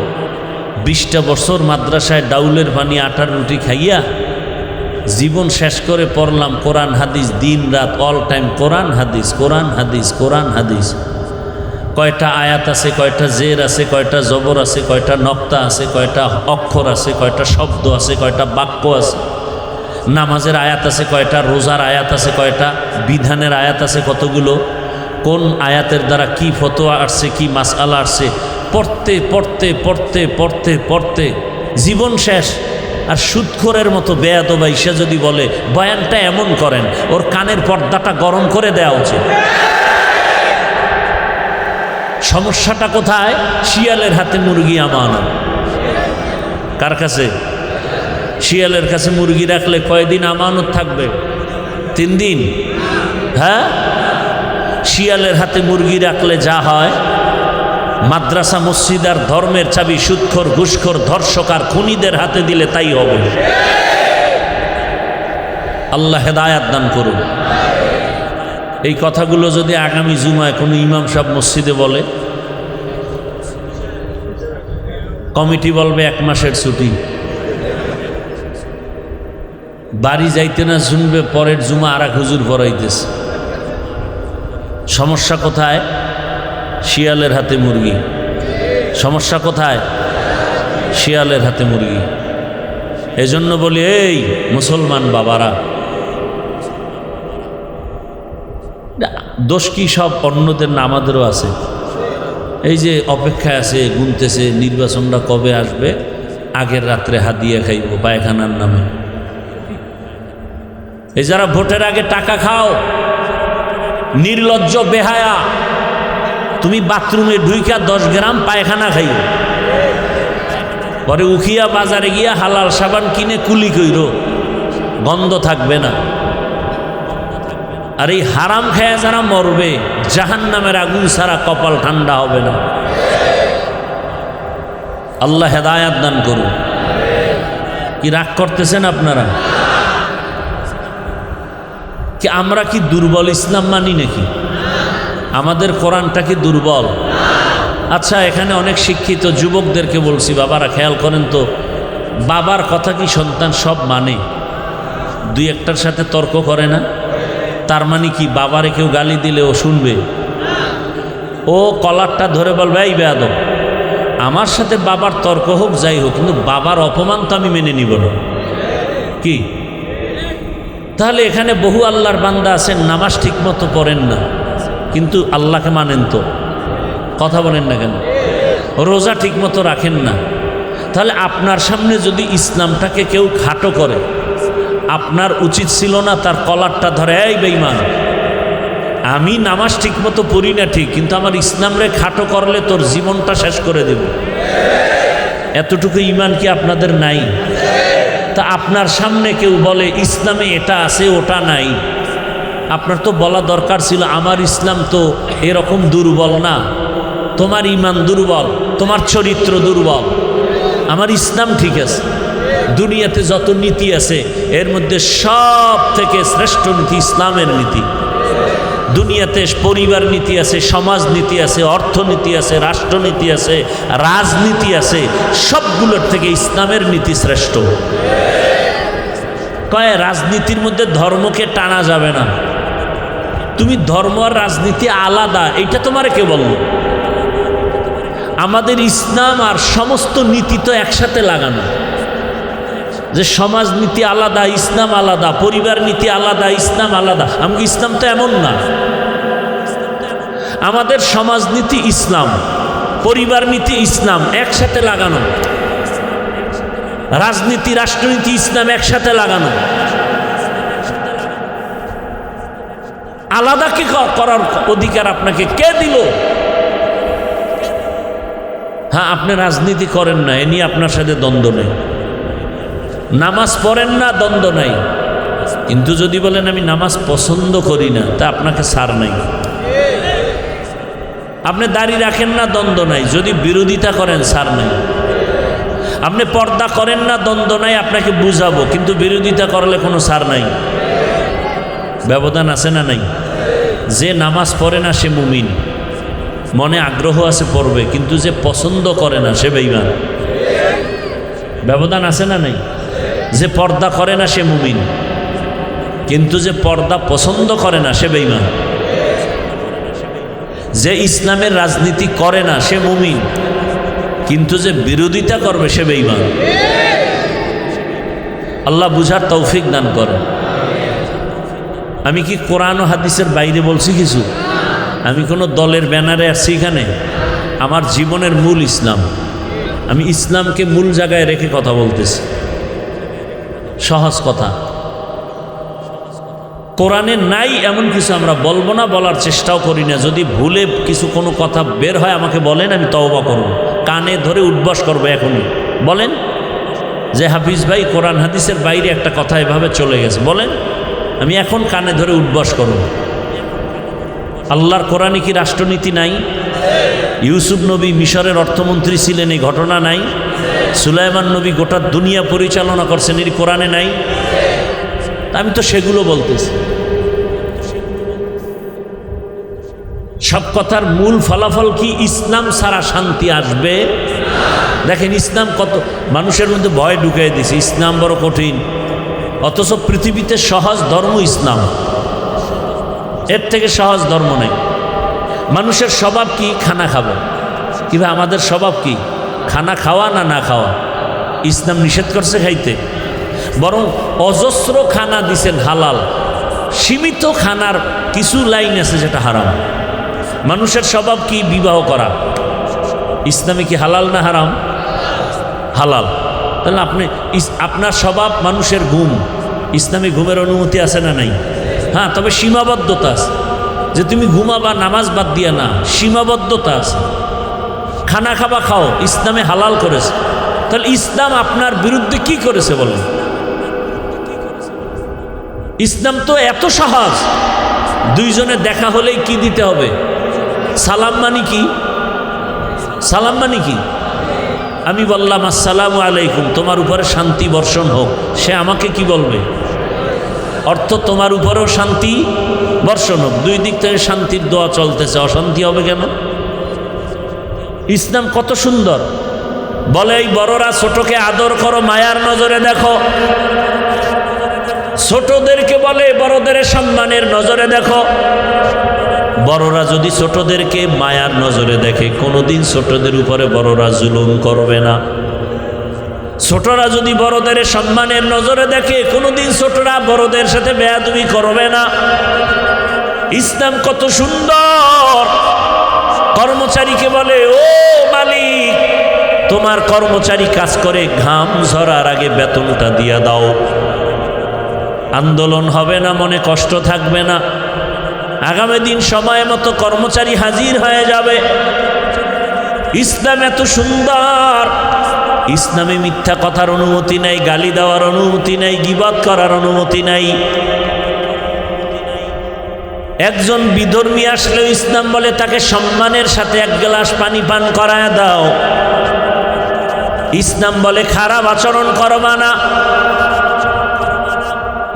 20টা বছর মাদ্রাসায় ডাউলের পানি আটার রুটি খাইয়া জীবন শেষ করে পড়লাম কোরআন হাদিস, দিন রাত অল টাইম কোরআন হাদিস, কোরআন হাদিস, কোরআন হাদিস। কয়টা আয়াত আছে, কয়টা জের আছে, কয়টা জবর আছে, কয়টা নক্তা আছে, কয়টা অক্ষর আছে, কয়টা শব্দ আছে, কয়টা বাক্য আছে, নামাজের আয়াত আছে কয়টা, রোজার আয়াত আছে কয়টা, বিধানের আয়াত আছে কতগুলো, কোন আয়াতের দ্বারা কি ফতোয়া আসছে, কি মাসআলা আসছে, পড়তে পড়তে পড়তে পড়তে পড়তে জীবন শেষ। আর সুদখোরের মতো বেয়াদবা ইসা যদি বলে বয়ানটা এমন করেন, ওর কানের পর্দাটা গরম করে দেওয়া উচিত। সমস্যাটা কোথায়? শিয়ালের হাতে মুরগি আমানত। কার কাছে? শিয়ালের কাছে মুরগি রাখলে কয়দিন আমানত থাকবে? 3 দিন। হ্যাঁ, শিয়ালের হাতে মুরগি রাখলে যা হয়, মাদ্রাসা মসজিদ আর ধর্মের চাবি সুদখোর, ঘুষখোর, ধর্ষক আর খুনিদের হাতে দিলে তাই হবে। আল্লাহ হেদায়াত দান করুন। এই কথাগুলো যদি আগামী জুমায় কোনো ইমাম সাহেব মসজিদে বলে, কমিটি বলবে 1 মাসের ছুটি। বাড়ি যাইতে না শুনবে পরের জুমা আর এক হুজুর পড়াইতেছে। সমস্যা কোথায়? শিয়ালের হাতে মুরগি। সমস্যা কোথায়? শিয়ালের হাতে মুরগি। এজন্য বলি, এই মুসলমান বাবারা, দোষ কি সব অন্যদের না আমাদেরও আছে? এই যে অপেক্ষায় আছে, গুনতেছে নির্বাচনটা কবে আসবে, আগের রাত্রে হাদিয়া খাইব পায়খানার নামে। এই যারা ভোটের আগে টাকা খাও, নির্লজ্জ বেহায়া, তুমি বাথরুমে ঢুইকা 10 গ্রাম পায়খানা খাইও, পরে উখিয়া বাজারে গিয়া হালাল সাবান কিনে কুলি কইর, গন্ধ থাকবে না। আর এই হারাম খায়া যারা মরবে, জাহান্নামের আগুন ছাড়া কপাল ঠান্ডা হবে না। আল্লাহ হেদায়াত দান করুন। কি রাগ করতেছেন আপনারা? কি আমরা কি দুর্বল ইসলাম মানি নাকি? আমাদের কোরআনটা কি দুর্বল? আচ্ছা, এখানে অনেক শিক্ষিত যুবকদেরকে বলছি, বাবারা খেয়াল করেন তো, বাবার কথা কি সন্তান সব মানে? 2-1টার সাথে তর্ক করে না? তার মানে কি বাবারে কেউ গালি দিলে ও শুনবে? ও কলারটা ধরে বলবে, এই বেয়াদব, আমার সাথে বাবার তর্ক হোক যাই হোক, কিন্তু বাবার অপমান তো আমি মেনে নিব না। কি? তাহলে এখানে বহু আল্লাহর বান্দা আছেন, নামাজ ঠিক মতো পড়েন না, কিন্তু আল্লাহকে মানেন তো, কথা বলেন না কেন? রোজা ঠিক মতো রাখেন না। তাহলে আপনার সামনে যদি ইসলামটাকে কেউ খাটো করে, আপনার উচিত ছিল না তার কলারটা ধরে, এই বেঈমান, আমি নামাজ ঠিক মতো পড়ি না ঠিক, কিন্তু আমার ইসলামরে খাটো করলে তোর জীবনটা শেষ করে দেব। এতটুকু ঈমান কি আপনাদের নাই? তা আপনার সামনে কেউ বলে ইসলামে এটা আছে ওটা নাই, আপনার তো বলা দরকার ছিল, আমার ইসলাম তো এরকম দুর্বল না, তোমার ঈমান দুর্বল, তোমার চরিত্র দুর্বল, আমার ইসলাম ঠিক আছে। দুনিয়াতে যত নীতি আছে এর মধ্যে সব থেকে শ্রেষ্ঠ নীতি ইসলামের নীতি। দুনিয়াতে পরিবার নীতি আছে, সমাজ নীতি আছে, অর্থনীতি আছে, রাষ্ট্রনীতি আছে, রাজনীতি আছে, সবগুলোর থেকে ইসলামের নীতি শ্রেষ্ঠ। কয় রাজনীতির মধ্যে ধর্মকে টানা যাবে না, তুমি ধর্ম আর রাজনীতি আলাদা, এইটা তোমারে কে বলল? আমাদের ইসলাম আর সমস্ত নীতি তো একসাথে লাগানো, যে সমাজ নীতি আলাদা, ইসলাম আলাদা, পরিবার নীতি আলাদা, ইসলাম আলাদা। আমাকে ইসলাম তো এমন না। আমাদের সমাজ নীতি ইসলাম, পরিবার নীতি ইসলাম, একসাথে লাগানো। রাজনীতি, রাষ্ট্রনীতি ইসলাম, একসাথে লাগানো। আলাদা কি করার অধিকার আপনাকে কে দিল? হ্যাঁ, আপনি রাজনীতি করেন না, এ নিয়ে আপনার সাথে দ্বন্দ্ব নেই। নামাজ পড়েন না, দ্বন্দ্ব নাই, কিন্তু যদি বলেন আমি নামাজ পছন্দ করি না, তা আপনাকে ছাড় নাই। আপনি দাড়ি রাখেন না, দ্বন্দ্ব নাই, যদি বিরোধিতা করেন ছাড় নাই। আপনি পর্দা করেন না, দ্বন্দ্ব নাই, আপনাকে বুঝাবো, কিন্তু বিরোধিতা করলে কোনো ছাড় নাই। ব্যবধান আছে না নাই? যে নামাজ পড়ে না সে মুমিন, মনে আগ্রহ আছে পড়বে, কিন্তু যে পছন্দ করে না সে বেঈমান। ব্যবধান আছে না নাই? যে পর্দা করে না সে মুমিন, কিন্তু যে পর্দা পছন্দ করে না সে বেঈমান। যে ইসলামের রাজনীতি করে না সে মুমিন, কিন্তু যে বিরোধিতা করবে সে বেঈমান। আল্লাহ বুঝার তৌফিক দান করেন। আমি কি কোরআন ও হাদিসের বাইরে বলছি কিছু? আমি কোনো দলের ব্যানারে আসছি এখানে? আমার জীবনের মূল ইসলাম, আমি ইসলামকে মূল জায়গায় রেখে কথা বলতেছি। সহজ কথা, কোরআনে নাই এমন কিছু আমরা বলবো না, বলার চেষ্টাও করি না। যদি ভুলে কিছু কোনো কথা বের হয় আমাকে বলেন, আমি তওবা করব, কানে ধরে উঠবস করবো। এখনই বলেন যে হাফিজ ভাই কোরআন হাদিসের বাইরে একটা কথা এভাবে চলে গেছে, বলেন, আমি এখন কানে ধরে উঠবস করব। আল্লাহর কোরআনে কি রাষ্ট্রনীতি নাই? ইউসুফ নবী মিশরের অর্থমন্ত্রী ছিলেন, এই ঘটনা নাই? সুলাইমান নবী গোটা দুনিয়া পরিচালনা করছেন, এর কোরআনে নাই? আমি তো সেগুলো বলতেছি। সব কথার মূল ফলাফল কি? ইসলাম ছাড়া শান্তি আসবে? দেখেন ইসলাম কত মানুষের মধ্যে ভয় ঢুকিয়ে দিছে, ইসলাম বড় কঠিন, অথচ পৃথিবীতে সহজ ধর্ম ইসলাম, এর থেকে সহজ ধর্ম নেই। মানুষের স্বভাব কি? খানা খাবে। কিংবা আমাদের স্বভাব কি? খানা খাওয়া না না খাওয়া। ইসলাম নিষেধ করছে খাইতে, বরং অজস্র খানা দিছেন হালাল, সীমিত খানার কিছু লাইন আছে যেটা হারাম। মানুষের স্বভাব কি? বিবাহ করা। ইসলামে কি হালাল না হারাম? হালাল। তাহলে আপনার স্বভাব মানুষের ঘুম, ইসলামে ঘুমের অনুমতি আছে না নাই? হ্যাঁ, তবে সীমাবদ্ধতা আছে, যে তুমি ঘুমাবা নামাজ বাদ দিয়া না, সীমাবদ্ধতা আছে। খানা খাবা, খাও, ইসলামে হালাল করেছে। তাহলে ইসলাম আপনার বিরুদ্ধে কি করেছে বলেন? ইসলাম তো এত সহজ, দুইজনে দেখা হলেই কি দিতে হবে? সালাম। মানে কি? সালাম মানে কি? আমি বললাম আসসালামু আলাইকুম, তোমার উপরে শান্তি বর্ষণ হোক, সে আমাকে কি বলবে? অর্থ তোমার উপরেও শান্তি বর্ষণ হোক। দুই দিক থেকে শান্তির দোয়া চলতেছে, অশান্তি হবে কেন? ইসলাম কত সুন্দর। বলে এই বড়রা ছোটকে আদর করো, মায়ার নজরে দেখো। ছোটদেরকে বলে বড়দের সম্মানের নজরে দেখো। বড়রা যদি ছোটদেরকে মায়ার নজরে দেখে, কোনোদিন ছোটদের উপরে বড়রা জুলুম করবে না। ছোটরা যদি বড়দের সম্মানের নজরে দেখে, কোনোদিন ছোটরা বড়দের সাথে বেয়াদবি করবে না। ইসলাম কত সুন্দর। কর্মচারীকে বলে ও মালিক, তোমার কর্মচারী কাজ করে ঘাম ঝরার আগে বেতনটা দিয়া দাও। আন্দোলন হবে না, মনে কষ্ট থাকবে না। আগামী দিন সময় মতো কর্মচারী হাজির হয়ে যাবে। ইসলাম এত সুন্দর। ইসলামে মিথ্যা কথার অনুমতি নাই, গালি দেওয়ার অনুমতি নাই, গীবত করার অনুমতি নাই। একজন বিধর্মী আসলেও ইসলাম বলে তাকে সম্মানের সাথে এক গ্লাস পানি পান করায় দাও। ইসলাম বলে খারাপ আচরণ করবা না।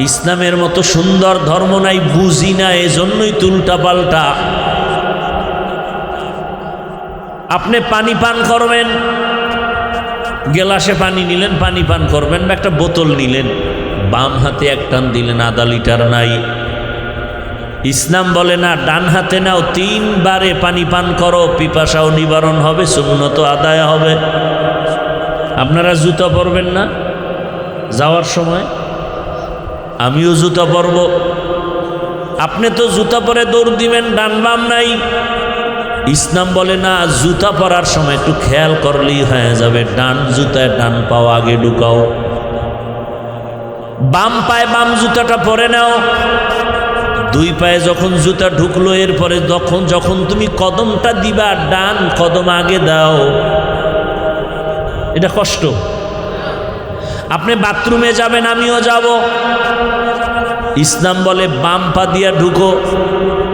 ইসলামের মতো সুন্দর ধর্ম নাই, বুঝি না, এজন্যই উল্টা পাল্টা। আপনি পানি পান করবেন, গেলাসে পানি নিলেন, পানি পান করবেন, বা একটা বোতল নিলেন, বাম হাতে এক টান দিলেন, আধা লিটার নাই। ইসলাম বলে না, ডান হাতে নাও, 3 বারে পানি পান করো, পিপাসাও নিবারণ হবে, সুন্নত আদায় হবে। আপনারা জুতা পরবেন না যাওয়ার সময়? আমিও জুতা পরব। আপনি তো জুতা পরে দৌড় দিবেন, ডান বাম নাই। ইসলাম বলে না, জুতা পরার সময় একটু খেয়াল করলেই হয়ে যাবে, ডান জুতায় ডান পাও আগে ঢুকাও, বাম পায়ে বাম জুতাটা পরে নাও। 2 পায়ে যখন জুতা ঢুকলো, এরপরে যখন তুমি কদমটা দিবা, ডান কদম আগে দাও। এটা কষ্ট। আপনি বাথরুমে যাবেন, আমিও যাব। ইসলাম বলে বাম পা দিয়া ঢুকো,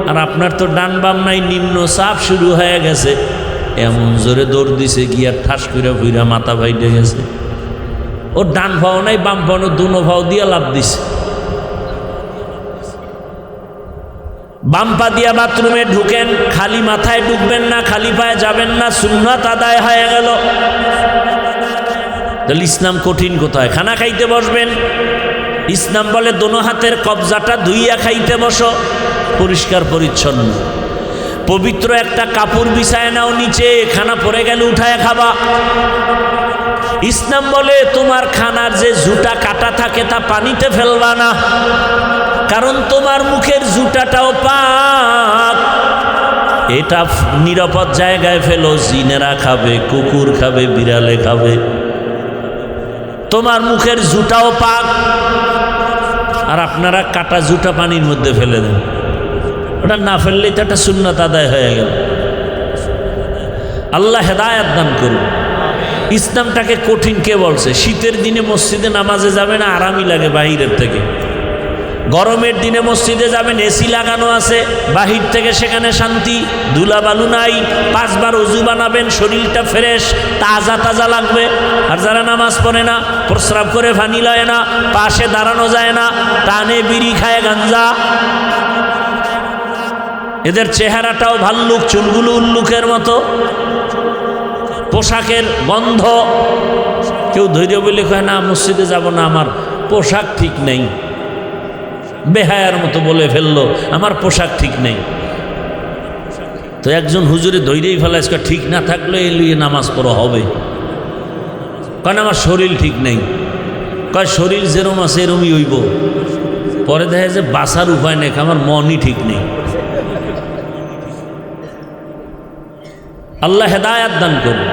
আর আপনার তো ডান বাম নাই, নিম্ন চাপ শুরু হয়ে গেছে। এমন জোরে দৌড় দিছে, গিয়া ঠাস করে ভুইরা মাথা ভাইটে গেছে। ও ডান পাও নাই, বাম পাও না, দুনো পাও দিয়া লাভ দিছে। বাম পা দিয়া বাথরুমে ঢুকেন, খালি মাথায় ঢুকবেন না, খালি পায়ে যাবেন না, সুন্নাত আদায় হয়ে গেল। তাহলে ইসলাম কঠিন কোথায়? খানা খাইতে বসবেন, ইসলাম বলে দোনো হাতের কবজাটা ধুইয়া খাইতে বসো, পরিষ্কার পরিচ্ছন্ন। পবিত্র একটা কাপড় বিছায় নাও নিচে, খানা পড়ে গেলে উঠায় খাবা। ইসলাম বলে তোমার খানার যে জুটা কাটা থাকে তা পানিতে ফেলবা না, কারণ তোমার মুখের জুটাটাও পাক। এটা নিরাপদ জায়গায় ফেলো, জিনেরা খাবে, কুকুর খাবে, বিড়ালে খাবে। তোমার মুখের জুটাও পাক, আর আপনারা কাটা জুটা পানির মধ্যে ফেলে দেন। ওটা না ফেললেই তো একটা সুন্নাত আদায় হয়ে গেল। আল্লাহ হেদায়েত দান করুন। ইসলামটাকে কঠিন কে বলছে? শীতের দিনে মসজিদে নামাজে যাবে না, আরামই লাগে বাহিরের থেকে। গরমের দিনে মসজিদে যাবেন, এসি লাগানো আছে, বাহির থেকে সেখানে শান্তি, ধুলাবালু নাই। 5 বার ওযু বানাবেন, শরীরটা ফ্রেশ, তাজা তাজা লাগবে। আর যারা নামাজ পড়ে না, প্রস্রাব করে পানি লয় না, পাশে দাঁড়ানো যায় না, টানে বিড়ি খায়, গাঞ্জা, এদের চেহারাটাও ভাল্লুক, চুলগুলো উল্লুকের মতো, পোশাকের গন্ধ। কেউ ধৈর্য বলে কয় না মসজিদে যাব না, আমার পোশাক ঠিক নেই। বেহায়ার মতো বলে ফেললো আমার পোশাক ঠিক নেই। তো একজন হুজুরে ধৈর্যই ফেলাইছে, ঠিক না থাকলে এলিয়ে নামাজ পড়া হবে। কারণ আমার শরীর ঠিক নেই। কয় শরীর যেরম আছে এরমই হইব। পরে দেখা যায় বাঁচার উপায় নেই, আমার মনই ঠিক নেই। আল্লাহ হেদায়েত দান করুন।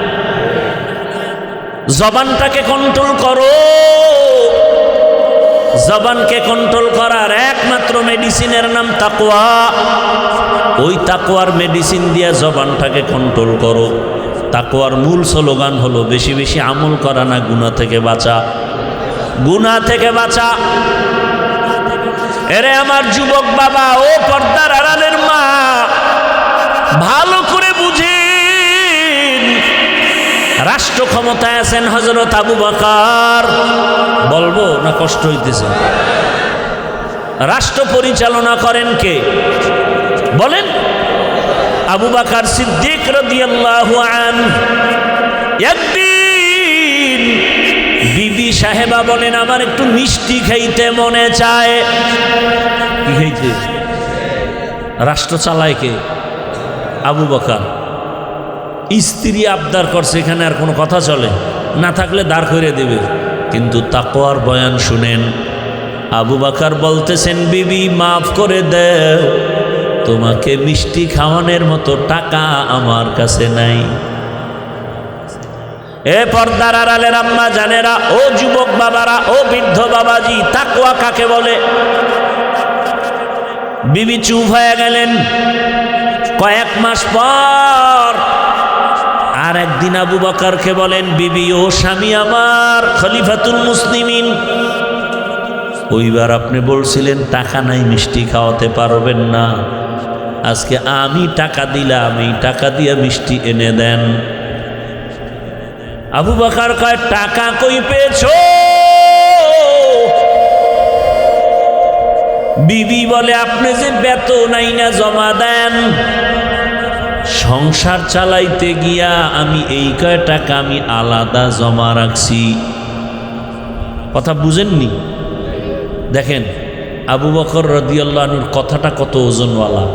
জবানটাকে কন্ট্রোল করো। জবানকে কন্ট্রোল করার একমাত্র মেডিসিনের নাম তাকওয়া। ওই তাকওয়ার মেডিসিন দিয়ে জবানটাকে কন্ট্রোল করো। তাকওয়ার মূল স্লোগান হলো বেশি বেশি আমল করা না, গুনাহ থেকে বাঁচা, গুনাহ থেকে বাঁচা। এরে আমার যুবক বাবা, ও পর্দার আড়ালের মা, ভালো করে বুঝেন। রাষ্ট্র ক্ষমতায় আছেন হযরত আবু বকর। বলবো না কষ্ট হইতেছে? রাষ্ট্র পরিচালনা করেন কে বলেন? আবু বকর সিদ্দিক রাদিয়াল্লাহু আনহু। একদিন বিবি সাহেবা বলেন আমার একটু মিষ্টি খাইতে মনে চায়। কি খাইতে? রাষ্ট্র চালায় কে? আবু বকর। স্ত্রী আবদার করছে, এখানে আর কোনো কথা চলে না, থাকলে দাঁড় করে দেবে। কিন্তু তাকওয়ার বয়ান শুনেন। আবু বকর বলতেছেন বিবি মাফ করে দাও, তোমাকে মিষ্টি খাওয়ানোর মতো টাকা আমার কাছে নাই। এ পর্দার আড়ালের আম্মা জানেরা, ও যুবক বাবারা, ও বৃদ্ধ বাবাজি, তাকওয়া কাকে বলে? বিবি চুপ হয়ে গেলেন। কয়েক মাস পর আর একদিন আবু বকরকে বলেন বিবি, ও স্বামী আমার, খলিফাতুল মুসলিমিন, ওইবার আপনি বলছিলেন টাকা নাই, মিষ্টি খাওয়াতে পারবেন না। আজকে আমি টাকা দিলাম, এই টাকা দিয়ে মিষ্টি এনে দেন। আবু বকর কয় টাকা কই পেয়েছো? বিবি বলে আপনি যে বেতন আইনা জমা দেন, সংসার চালাইতে গিয়া আমি এই কয় টাকা আমি আলাদা জমা রাখছি। কথা বুঝেননি? দেখেন আবু বকর রাদিয়াল্লাহু আনহুর কথাটা কত ওজনওয়ালা।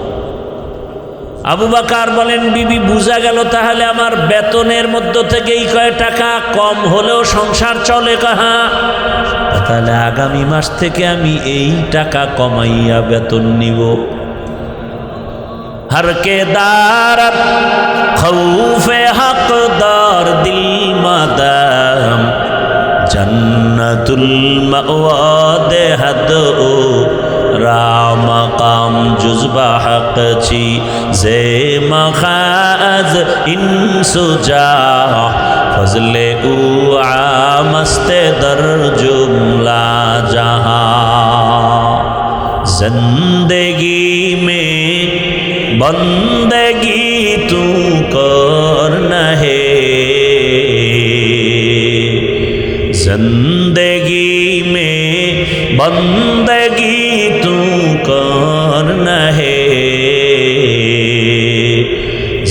আবু বকর বলেন বিবি বুঝা গেল, তাহলে আমার বেতনের মধ্য থেকে এই কয় টাকা কম হলেও সংসার চলে কাহা? তাহলে আগামী মাস থেকে আমি এই টাকা কমাইয়া বেতন নিব। हर के दारत खौफे हकदार दिल मदाम जन्नतुल मअवा दे हद रामकाम जुज़बा हक छी जे मखाज इंसुजा फजले ऊ आमस्ते दर जुमला जहां जिंदगी में बंदगी तू करना है जिंदगी में बंदगी तू करना है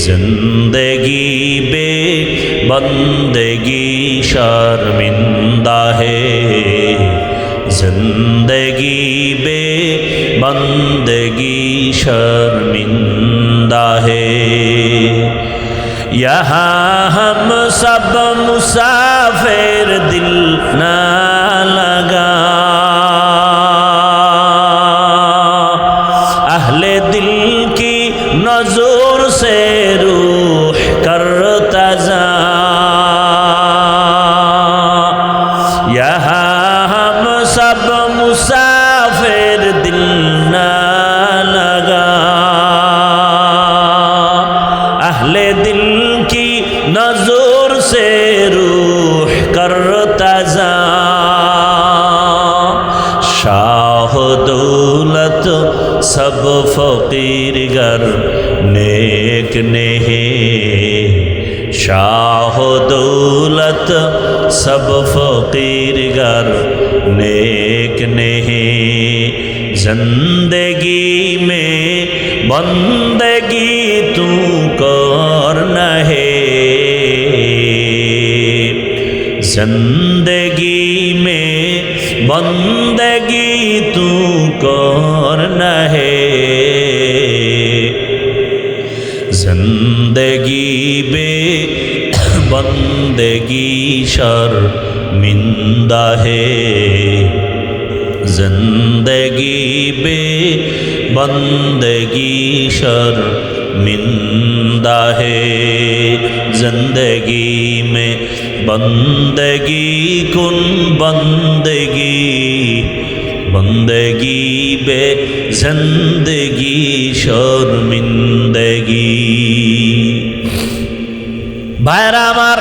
जिंदगी बे बंदगी शर्मिंदा है जिंदगी बे बंदगी शर्मिंदा है यहाँ हम सब मुसाफिर दिल ना लगा अहले दिल की नजर से रूह करता जा यहाँ हम सब मुसाफिर दिल ना लगा अहले दिल की नजर से रूह करता जा शाह दौलत सब फकीर गर नेक नहीं शाह दौलत सब फकीर गर नेक नहीं जिंदगी में बंदगी तू करना है जिंदगी में बंदगी तू करना है जिंदगी बे बंदगी शर्मिंदा है जिंदगी बे बंदगी शर्मिंदा है जिंदगी में बंदगी कुन बंदगी बंदगी बे जिंदगी शर्मिंदगी भाईरा आमार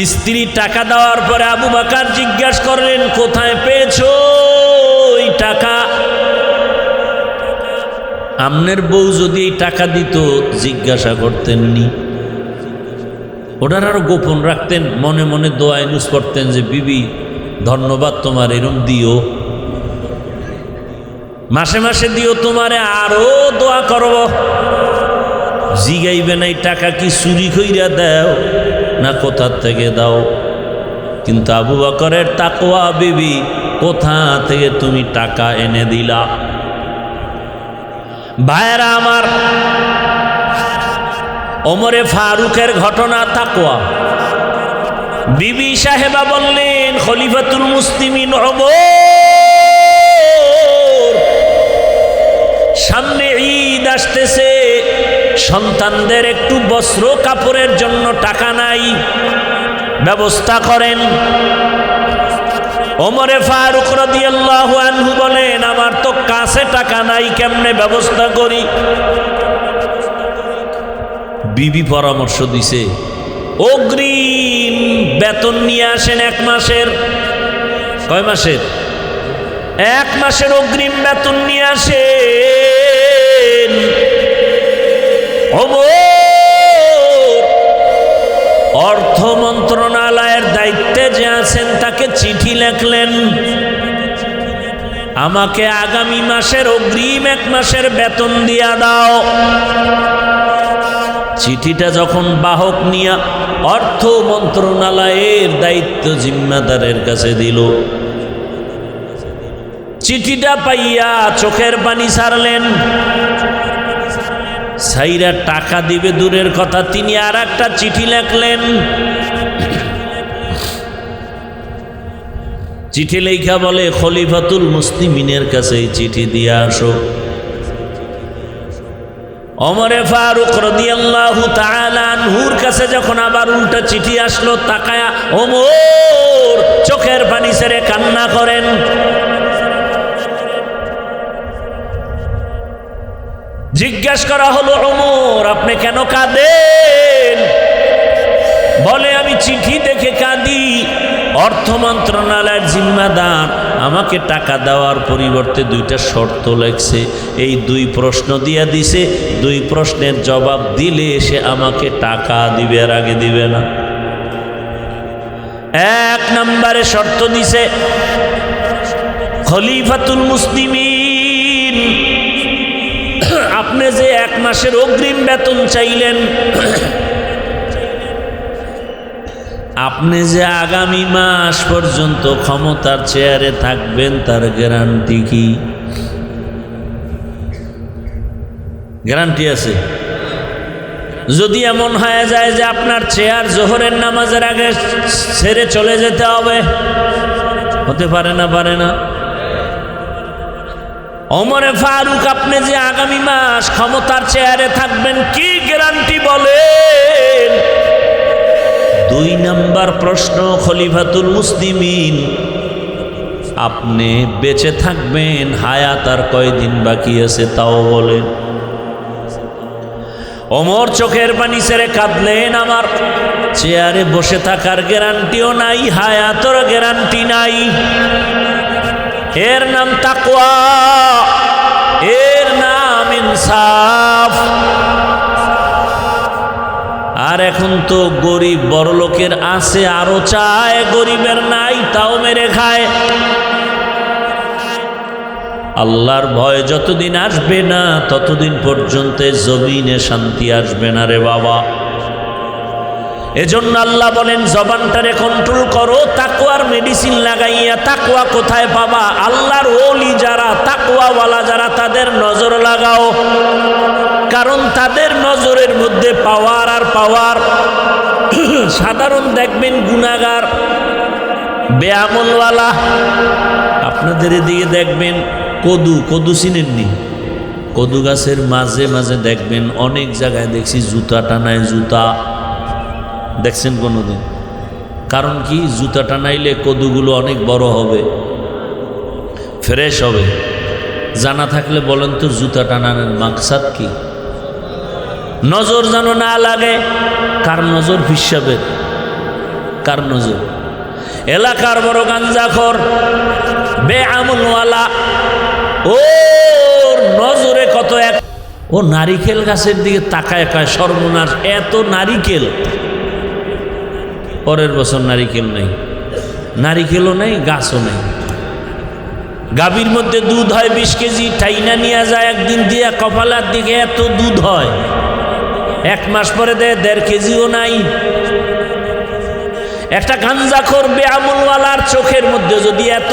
स्त्री टाका देওয়ার পরে আবু বকর জিজ্ঞাসা করলেন কোথায় পেয়েছো এই টাকা আমনের বউ যদি এই টাকা দিত জিজ্ঞাসা করতেননি ওনার আরো গোপন রাখতেন মনে মনে দোয়া ইনুস করতেন যে বিবি ধন্যবাদ তোমার এরম দিও মাসে মাসে দিও তোমারে আরো দোয়া করব জিগাইবে না এই টাকা কি চুরি কইরা দাও না কোথা থেকে দাও কিন্তু আবু বকরের তাকওয়া বিবি কোথা থেকে তুমি টাকা এনে দিলা ভাইরা আমার ওমরে ফারুকের ঘটনা তাকওয়া বিবি সাহেবা বললেন খলিফাতুল মুসলিমিন ওমর সামনে ঈদ আসতেছে সন্তানদের একটু বস্ত্র কাপড়ের জন্য টাকা নাই ব্যবস্থা করেন ওমরে ফারুক রাদিয়াল্লাহু আনহু বলেন আমার তো কাছে টাকা নাই কেমনে ব্যবস্থা করি বিবি পরামর্শ দিছে অগ্রিম বেতন নিয়ে আসেন এক মাসের কয় মাসের এক মাসের অগ্রিম বেতন নিয়ে আসেন অর্থ মন্ত্রণালয়ের দায়িত্বে যে আছেন তাকে চিঠি লিখলেন আমাকে আগামী মাসের অগ্রিম এক মাসের বেতন দিয়া দাও চিঠিটা যখন বাহক নিয়া অর্থ মন্ত্রণালয়ের দায়িত্ব জিম্মাদারের কাছে দিল চিঠিটা পাইয়া চোখের পানি ছাড়লেন সাইরা টাকা দিবে দূরের কথা তিনি আর একটা চিঠি লিখলেন চিঠি লেখা বলে খলিফাতুল মুসলিমিনের কাছে চিঠি দিয়ে আসো ওমরে ফারুক রাদিয়াল্লাহু তাআলা আনহুর কাছে যখন আবার উল্টা চিঠি আসলো তাকায়া ওমর চোখের পানি ছেড়ে কান্না করেন জিজ্ঞাসা করা হলো, ওমর আপনি কেন কাঁদেন? বলে, আমি চিঠি দেখে কাঁদি। অর্থ মন্ত্রণালয়ের জিম্মাদার আমাকে টাকা দেওয়ার পরিবর্তে 2টা শর্ত লাগছে। এই 2 প্রশ্ন দিয়া দিছে, 2 প্রশ্নের জবাব দিলে সে আমাকে টাকা দিবে, আর আগে দিবে না। 1 নম্বরে শর্ত দিছে, খলিফাতুল মুসলিমিন আপনি যে 1 মাসের অগ্রিম বেতন চাইলেন, আপনি যে আগামী মাস পর্যন্ত ক্ষমতার চেয়ারে থাকবেন তার গ্যারান্টি কি? গ্যারান্টি আছে? যদি এমন হয়ে যায় যে আপনার চেয়ার জোহরের নামাজের আগে ছেড়ে চলে যেতে হবে, হতে পারে না? পারে না? ওমরে ফারুক আপনি যে আগামী মাস ক্ষমতার চেয়ারে থাকবেন, কি গ্যারান্টি বলেন? 2 নম্বর প্রশ্ন, খলিফাতুল মুসলিমিন আপনি বেঁচে থাকবেন, হায়াত আর কয়দিন বাকি আছে তাও বলেন। ওমর চোখের পানি ছেড়ে কাঁদলেন, আমার চেয়ারে বসে থাকার গ্যারান্টিও নাই, হায়াতের গ্যারান্টি নাই। এর নাম তাকওয়া, এর নাম ইনসাফ। আর এখন তো গরিব বড় লোকের আছে, আরো চায়, গরিবের নাই, তাও মেরে খায়। আল্লাহর ভয় যতদিন আসবে না ততদিন পর্যন্ত জমিনে শান্তি আসবে না রে বাবা। এজন্য আল্লাহ বলেন, জবানটারে কন্ট্রোল করো, তাকওয়ার মেডিসিন লাগাইয়া। তাকওয়া কোথায় পাবা? আল্লাহর ওলি যারা, তাকওয়াওয়ালা যারা, তাদের নজর লাগাও। কারণ তাদের নজরের মধ্যে পাওয়ার আর পাওয়ার। সাধারণ দেখবেন গুনাহগার, বেআমলওয়ালা, আপনাদের এদিকে দেখবেন কদু চিনেননি? কদু গাছের মাঝে মাঝে দেখবেন অনেক জায়গায় দেখছি জুতা টানায়। জুতা দেখছেন কোনোদিন? কারণ কি? জুতা টানাইলে কদুগুলো অনেক বড় হবে, ফ্রেশ হবে। জানা থাকলে বলেন তো, জুতা টানানোর মাকসাদ কি? নজর যেন না লাগে। কার নজর? হিসাবের। কার নজর? এলাকার বড় গাঞ্জাখোর, বেআমলওয়ালা, ওর নজরে কত এক। ও নারিকেল গাছের দিকে তাকায়, কয় সর্বনাশ, এত নারিকেল। পরের বছর নারিকেল নেই, নারিকেলও নেই, গাছও নেই। গাভীর মধ্যে দুধ হয় 20 কেজি, টাইনা নিয়ে যায় একদিন দিয়া কপালার দিকে, এত দুধ হয়। 1 মাস পরে দেয় 1.5 কেজিও নাই। একটা গাঞ্জাখোর বেআমলওয়ালার চোখের মধ্যে যদি এত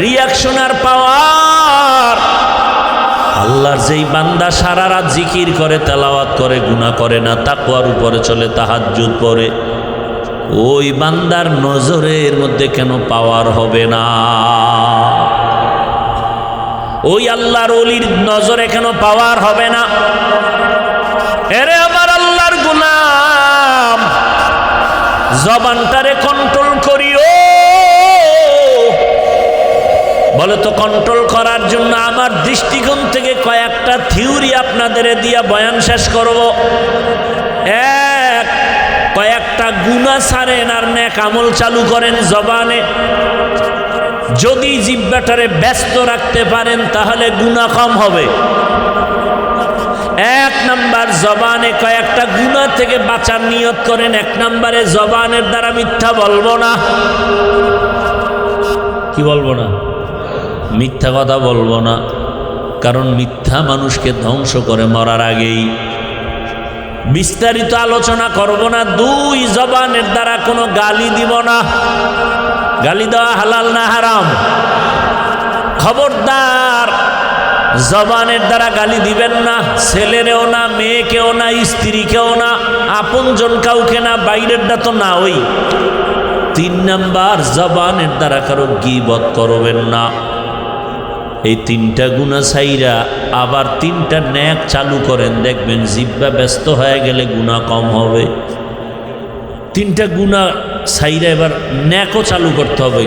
রিয়াকশন আর পাওয়ার, আল্লাহর যেই বান্দা সারা রাত জিকির করে, তেলাওয়াত করে, গুনাহ করে না, তাকওয়ার উপরে চলে, তাহাজ্জুদ পড়ে, ওই বান্দার নজরের মধ্যে কেন পাওয়ার হবে না? ওই আল্লাহর ওলির নজরে কেন পাওয়ার হবে না? এরে আমার আল্লাহর গোলাম, জবানটারে কন্ট্রোল করিও। বলে তো, কন্ট্রোল করার জন্য আমার দৃষ্টিকোণ থেকে কয়েকটা থিওরি আপনাদের দিয়া বয়ান শেষ করব। কয়েকটা গুনাহ ছাড়েন আর নেক আমল চালু করেন জবানে। যদি জিহ্বাটারে ব্যস্ত রাখতে পারেন তাহলে গুনাহ কম হবে। 1 নাম্বার, জবানে কয়েকটা গুনাহ থেকে বাঁচার নিয়ত করেন। 1 নম্বরে, জবানের দ্বারা মিথ্যা বলবো না। কি বলবো না? মিথ্যা কথা বলবো না। কারণ মিথ্যা মানুষকে ধ্বংস করে মরার আগেই। বিস্তারিত আলোচনা করব না। 2, জবানের দ্বারা কোনো গালি দিব না। গালি দেওয়া হালাল না হারাম? খবরদার, জবানের দ্বারা গালি দিবেন না। ছেলেরেও না, মেয়েকেও না, স্ত্রীকেও না, আপনজন কাউকে না, বাইরেরটা তো না। ওই 3 নাম্বার, জবানের দ্বারা কারো গীবত করবেন না। এই 3টা গুনাহ ছাইরা আবার 3টা নেক চালু করেন, দেখবেন জিহ্বা ব্যস্ত হয়ে গেলে গুনাহ কম হবে। 3টা গুনাহ ছাইরা এবার নেকও চালু করতে হবে।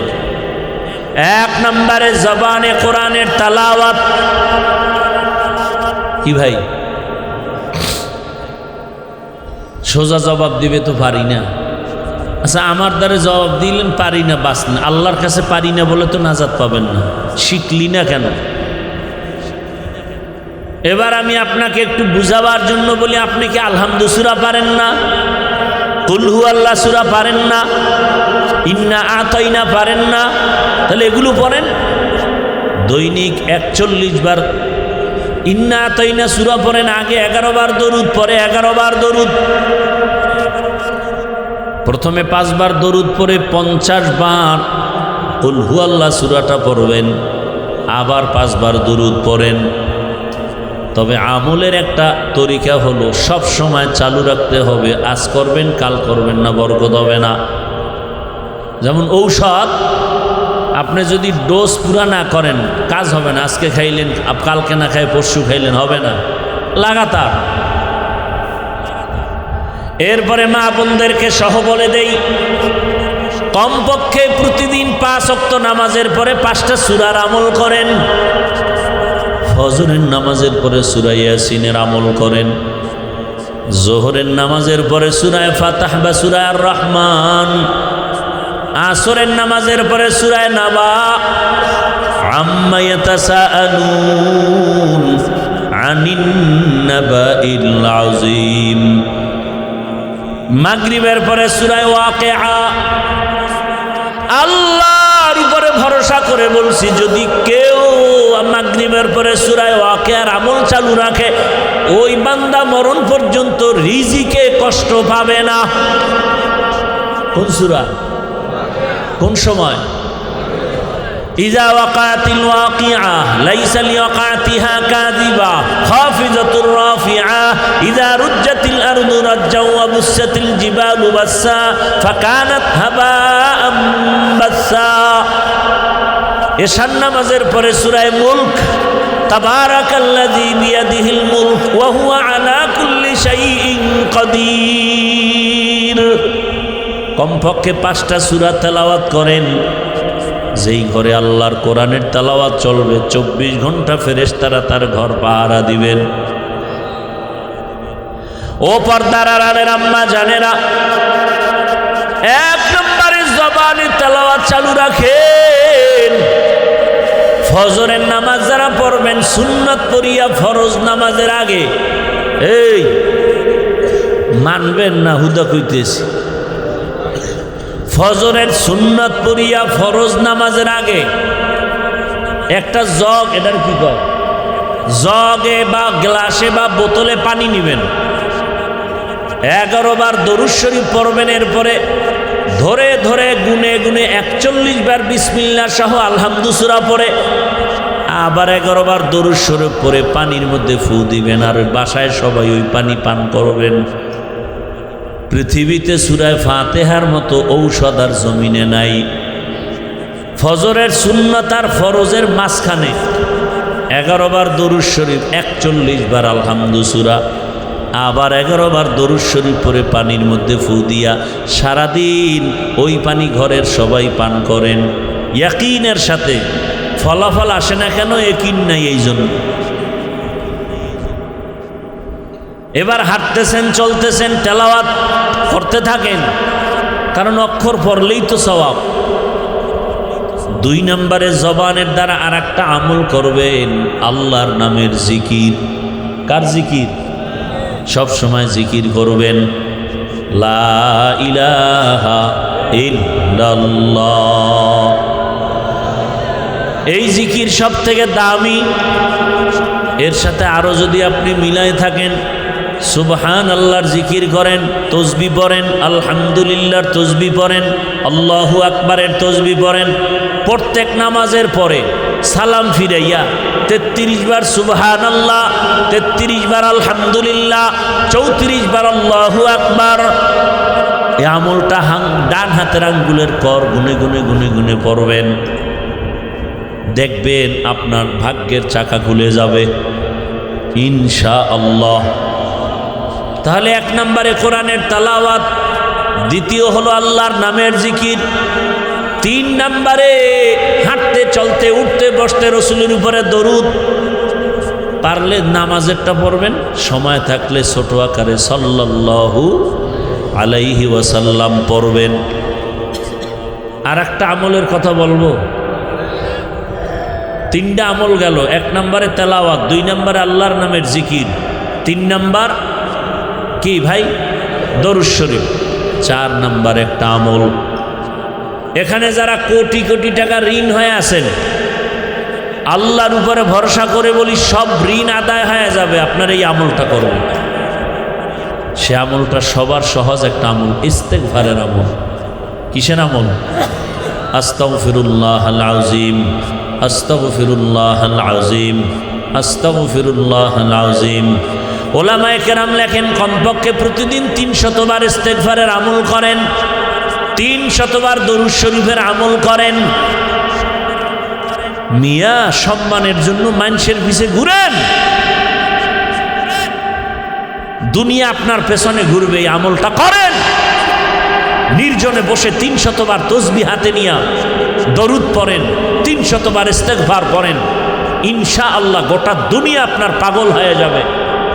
1 নম্বরে, জবানে কোরআনের তেলাওয়াত। কি ভাই? সোজা জবাব দিবে তো পারি না। আচ্ছা, আমার দ্বারা জবাব দিলেন পারি না, বাস না, আল্লাহর কাছে পারি না বলে তো নাজাত পাবেন না। শিখলি না কেন? এবার আমি আপনাকে একটু বুঝাবার জন্য বলি, আপনি কি আলহামদু সূরা পারেন না? কুল হু আল্লাহ সূরা পারেন না? ইন্না আতাইনা পারেন না? তাহলে এগুলো পড়েন। দৈনিক 41 বার ইন্না আতাইনা সূরা পড়েন, আগে 11 বার দরুদ, পরে 11 বার দরুদ। প্রথমে 5 বার দরুদ পরে 50 বার কুল হু আল্লাহ সূরাটা পড়বেন, আবার 5 বার দরুদ পড়েন। তবে আমলের একটা তরিকা হলো সব সময় চালু রাখতে হবে, আজ করবেন কাল করবেন না, বরকত হবে না। যেমন ঔষধ, আপনি যদি ডোজ পুরা না করেন কাজ হবে না। আজকে খাইলেন, কালকে না খাই পরশু খাইলেন, হবে না, লাগাতার। এরপরে মা বোনদেরকে সহ বলে দেই, কমপক্ষে প্রতিদিন 5 ওয়াক্ত নামাজের পরে 5টা সূরার আমল করেন। ফজরের নামাজের পরে সূরা ইয়াসিনের আমল করেন। জোহরের নামাজের পরে সূরা ফাতিহা বা সূরা আর রহমান। আসরের নামাজের পরে সূরা নাবা, আম্মা ইয়াতাসাআলুন আনিন নাবাইল আযীম। মাগরিবের পরে সূরা ওয়াকিআ। আল্লাহর উপরে ভরসা করে বলছি, যদি কেউ মাগরিবের পরে সূরা ওয়াকিআর আমল চালু রাখে, ওই বান্দা মরণ পর্যন্ত রিজিকে কষ্ট পাবে না। কোন সূরা? কোন সময়? ইযা ওয়াকাতিল ওয়াকিআ লাইসা লিওয়াকাতিহা কাযিবা খাফিজাতুর রাফিআ ইযা রুজ্জাতিল আরদু রাজ্জা ওয়া বুসাতিল জিবালু বাসসা ফাকানাত হাবাআম বাসসা। এশার নামাজের পরে সূরা মুলক, তাবারাকাল্লাযী বিয়াদিহিল মুলক ওয়া হুয়া আলা কুল্লি শাইইন কাদির। কমপক্ষে 5টা সূরা তেলাওয়াত করেন। যেই ঘরে আল্লাহর কোরআনের তেলাওয়াত চলবে 24 ঘন্টা ফেরেশতারা তার ঘর পাহারা দিবেন। ও পর্দার আড়ালের আম্মা জানেরা, 1 নম্বরে জবানে তেলাওয়াত চালু রাখেন। ফজরের নামাজ যারা পড়বেন সুন্নাত পড়িয়া ফরজ নামাজের আগে, এই মানবেন না, হুদা কইতেছি, ফজরের সুন্নাত পড়িয়া ফরজ নামাজের আগে একটা জগ, এটার কি কয়, জগে বা গ্লাসে বা বোতলে পানি নেবেন, 11 বার দরুদ শরীফ পড়বেন। এরপরে ধরে ধরে গুনে গুনে 41 বার বিসমিল্লাহ সহ আলহামদু সূরা পড়ে আবার 11 বার দরুদ শরীফ পড়ে পানির মধ্যে ফু দিবেন, আর বাসায় সবাই ওই পানি পান করবেন। পৃথিবীতে সূরা ফাতিহার মতো ঔষধ আর জমিনে নাই। ফজরের সুন্নাত আর ফরজের মাঝখানে 11 বার দরুদ শরীফ, 41 বার আলহামদু সূরা, আবার 11 বার দরুদ শরীফ পরে পানির মধ্যে ফু দিয়া সারাদিন ওই পানি ঘরের সবাই পান করেন ইয়াকিনের সাথে। ফলাফল আসে না কেন? ইয়াকিন নাই এই জন্য। এবার হাঁটতেছেন, চলতেছেন, তেলাওয়াত করতে থাকেন, কারণ অক্ষর পড়লেই তো সওয়াব। 2 নম্বরে জবানের দ্বারা আর একটা আমল করবেন, আল্লাহর নামের জিকির। কার জিকির? সব সময় জিকির করবেন, লা ইলাহা ইল্লাল্লাহ। এই জিকির সব থেকে দামি। এর সাথে আরো যদি আপনি মিলাই থাকেন, সুবহান আল্লাহর জিকির করেন, তসবিহ পড়েন, আলহামদুলিল্লাহর তসবিহ পড়েন, আল্লাহু আকবারের তসবিহ পড়েন, প্রত্যেক নামাজের পরে সালাম ফিরাইয়া 33 বার সুবহান আল্লাহ, 33 বার আলহামদুলিল্লাহ, 34 বার আল্লাহু আকবার। এই আমলটা ডান হাতের আঙ্গুলের কর গুনে গুনে গুনে গুনে পড়বেন। দেখবেন আপনার ভাগ্যের চাকা খুলে যাবে ইনশাআল্লাহ। তাহলে 1 নম্বরে কোরআনের তেলাওয়াত, দ্বিতীয় হলো আল্লাহর নামের জিকির, 3 নম্বরে হাঁটতে চলতে উঠতে বসতে রসুলের উপরে দরুদ। পারলে নামাজেরটা পড়বেন, সময় থাকলে ছোট আকারে সাল্লাল্লাহু আলাইহি ওয়াসাল্লাম পড়বেন। আর একটা আমলের কথা বলবো, তিনটা আমল গেল। 1 নম্বরে তেলাওয়াত, 2 নম্বরে আল্লাহর নামের জিকির, 3 নম্বর কি ভাই? দরুদ শরীফ। 4 নম্বর একটা আমল, এখানে যারা কোটি কোটি টাকা ঋণ হয়ে আছেন, আল্লাহর উপরে ভরসা করে বলি সব ঋণ আদায় হয়ে যাবে আপনার এই আমলটা করবেন। সে আমলটা সবার সহজ একটা আমল, ইস্তেগফারের আমল। কিসের আমল? আস্তাগফিরুল্লাহাল আযীম, আস্তাগফিরুল্লাহাল আযীম, আস্তাগফিরুল্লাহাল আযীম। ওলামায়ে কেরাম লেখেন কমপক্ষে প্রতিদিন 300 বার ইস্তেগফারের আমল করেন, 300 বার দরুদ শরীফের আমল করেন। মিয়া সম্মানের জন্য মানুষের পিছে ঘুরেন, দুনিয়া আপনার পেছনে ঘুরবে। এই আমলটা করেন, নির্জনে বসে 300 বার তসবিহ হাতে নিয়া দরুদ পড়েন, 300 বার ইস্তেগফার পড়েন। ইনশাআল্লাহ গোটা দুনিয়া আপনার পাগল হয়ে যাবে।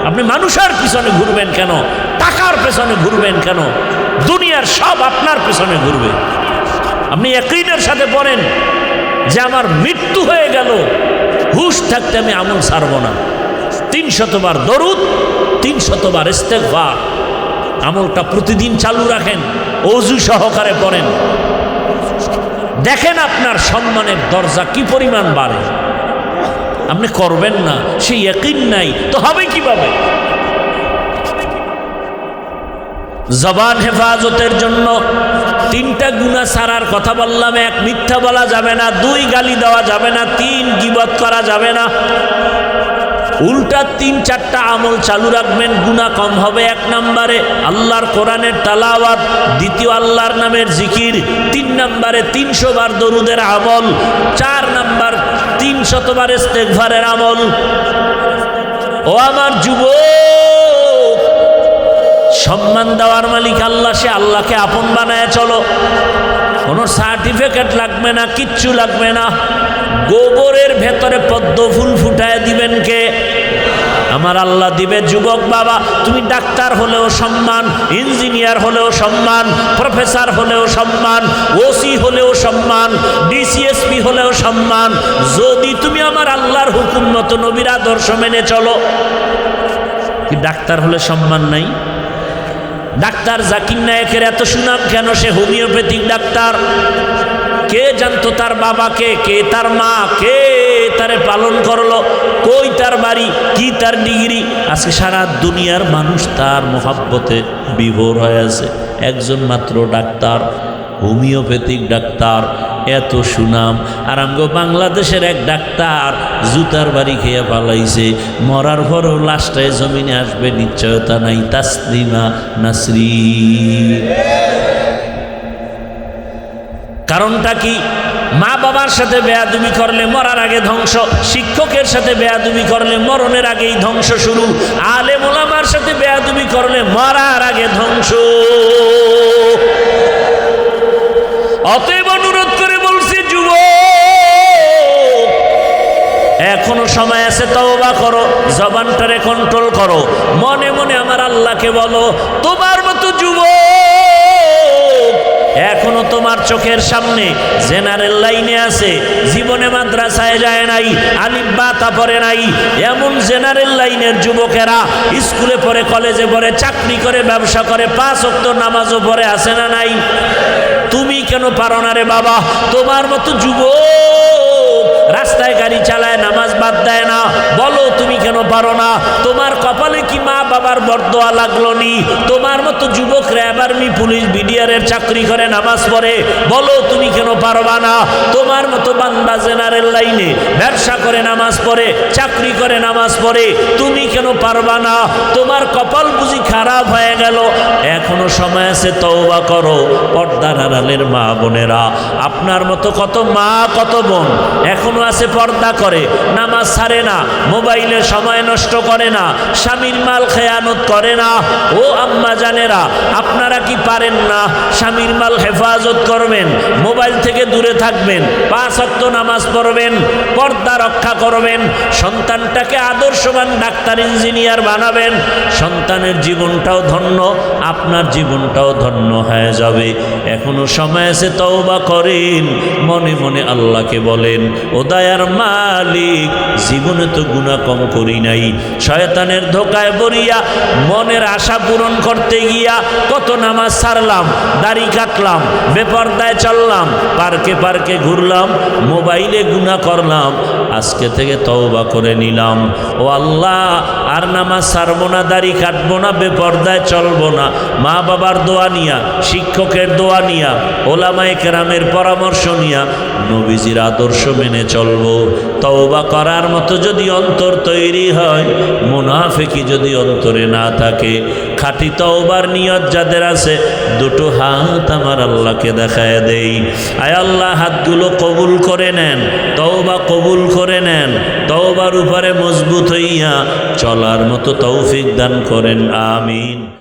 আপনি মানুষের পিছনে ঘুরবেন কেন? টাকার পেছনে ঘুরবেন কেন? দুনিয়ার সব আপনার পেছনে ঘুরবে। আপনি ইয়াকিনের সাথে পড়েন যে আমার মৃত্যু হয়ে গেল, হুশ থাকতে আমি আমল ছাড়ব না। 300 বার দরুদ, 300 বার ইস্তেগফার, আমলটা প্রতিদিন চালু রাখেন, ওযু সহকারে পড়েন। দেখেন আপনার সম্মানের দরজা কি পরিমাণ বাড়ে। আপনি করবেন না, সেই ইয়াকিন নাই তো হবে কিভাবে? জবান হেফাজতের জন্য 3টা গুনাহ ছাড়ার কথা বললাম। 1, মিথ্যা বলা যাবে না, 2, গালি দেওয়া যাবে না, 3, গীবত করা যাবে না। উল্টা 3-4টা আমল চালু রাখবেন, গুনাহ কম হবে। 1 নম্বরে আল্লাহর কোরআনের তেলাওয়াত, 2 আল্লাহর নামের জিকির, 3 নম্বরে 300 বার দরুদের আমল, 4 নম্বর 300 বার ইস্তেগফারের আমল। ও আমার যুবক, সম্মান দেওয়ার মালিক আল্লাহ, সে আল্লাহকে আপন বানায় চলো। কোনো সার্টিফিকেট লাগবে না, কিচ্ছু লাগবে না। গোবরের ভেতরে পদ্ম ফুল ফুটায় দিবেন কে? আমার আল্লাহ দিবে। যুবক বাবা, তুমি ডাক্তার হলেও সম্মান, ইঞ্জিনিয়ার হলেও সম্মান, প্রফেসর হলেও সম্মান, ওসি হলেও সম্মান, ডিসিএসপি হলেও সম্মান, যদি তুমি আমার আল্লাহর হুকুম মতো নবীর আদর্শ মেনে চলো। কি ডাক্তার হলে সম্মান নাই? ডাক্তার জাকির নায়েকের এত সুনাম কেন? সে হোমিওপ্যাথিক ডাক্তার। কে জানতো তার বাবাকে, কে তার মা, কে তারে পালন করলো, কই তার বাড়ি, কি তার ডিগ্রি? আজকে সারা দুনিয়ার মানুষ তার মোহাব্বতে বিভোর হয়ে আছে। একজন মাত্র ডাক্তার, হোমিওপ্যাথিক ডাক্তার, এত সুনাম। আর আমগো বাংলাদেশের এক ডাক্তার জুতার বাড়ি খেয়ে পালাইছে, মরার পরও লাশটায় জমিনে আসবে নিশ্চয়তা নাই। তাসলিমা নাসরিন। কারণটা কি? মা বাবার সাথে বেয়াদবি করলে মরার আগে ধ্বংস, শিক্ষকের সাথে বেয়াদবি করলে মরণের আগেই ধ্বংস শুরু, আলেম ওলামার সাথে বেয়াদবি করলে মরার আগে ধ্বংস। অতএব অনুরোধ করে বলছি যুবক, এখনো সময় আছে, তওবা করো, জবানটারে কন্ট্রোল করো, মনে মনে আমার আল্লাহকে বলো। তোমার মতো যুবক এখনো তোমার চোখের সামনে জেনারেল লাইনে আছে, জীবনে মাদ্রাসায় যায় নাই, আলিফ বা তা পড়ে নাই, এমন জেনারেল লাইনের যুবকেরা স্কুলে পড়ে, কলেজে পড়ে, চাকরি করে, ব্যবসা করে, 5 ওয়াক্ত নামাজও পড়ে, আছে না নাই? তুমি কেন পারো না রে বাবা? তোমার মতো যুবক রাস্তায় গাড়ি চালায়, নামাজ বাদ দেয় না, বলো তুমি কেন পারো না? তোমার কপালে কি মা বাবার বরদোয়া লাগলো নি? তোমার মতো যুবক র্যাব, আর্মি, পুলিশ, বিডিআরের চাকরি করে, নামাজ পড়ে, বলো তুমি কেন পারবা না? তোমার মতো বান্দা জেনারেল লাইনে ব্যবসা করে, নামাজ পড়ে, চাকরি করে, নামাজ পড়ে, তুমি কেন পারবা না? তোমার কপাল বুঝি খারাপ হয়ে গেল? এখনো সময় আছে, তওবা করো। পর্দার আড়ালের মা বোনেরা, আপনার মতো কত মা, কত বোন এখনো আছে পর্দা করে, নামাজ ছাড়ে না, মোবাইলে সময় সময় নষ্ট করে না, স্বামীর মাল খেয়ানত করে না। ও আম্মা জানেরা, আপনারা কি পারেন না স্বামীর মাল হেফাজত করবেন, মোবাইল থেকে দূরে থাকবেন, 5 ওয়াক্ত নামাজ পড়বেন, পর্দা রক্ষা করবেন, সন্তানটাকে আদর্শবান ডাক্তার ইঞ্জিনিয়ার বানাবেন, সন্তানের জীবনটাও ধন্য, আপনার জীবনটাও ধন্য হয়ে যাবে। এখনো সময় আছে, তওবা করেন, মনে মনে আল্লাহকে বলেন, ও দয়ার মালিক, জীবনে তো গুনাহ কম করি নাই, শয়তানের ধোকায় পড়িয়া মনের আশা পূরণ করতে গিয়া কত নামাজ ছাড়লাম, দাড়ি কাটলাম, বেপরদায় চললাম, পার্কে পার্কে ঘুরলাম, মোবাইলে গুনাহ করলাম। আজকে থেকে তওবা করে নিলাম, ও আল্লাহ, আর নামাজ ছাড়বো না, দাড়ি কাটবো না, বেপরদায় চলবো না, মা বাবার দোয়া নিয়া, শিক্ষকের দোয়া নিয়া, ওলামায়ে কেরামের পরামর্শ নিয়া নবীজির আদর্শ মেনে চলবো। তওবা করার মতো যদি অন্তর তৈরি হয়, মুনাফিকি যদি অন্তরে না থাকে, খাঁটি তওবার নিয়ত যাদের আছে, দুটো হাত আমার আল্লাহকে দেখায় দেই। আয় আল্লাহ, হাতগুলো কবুল করে নেন, তওবা কবুল করে নেন, তওবার উপরে মজবুত হইয়া চলার মতো তৌফিক দান করেন, আমিন।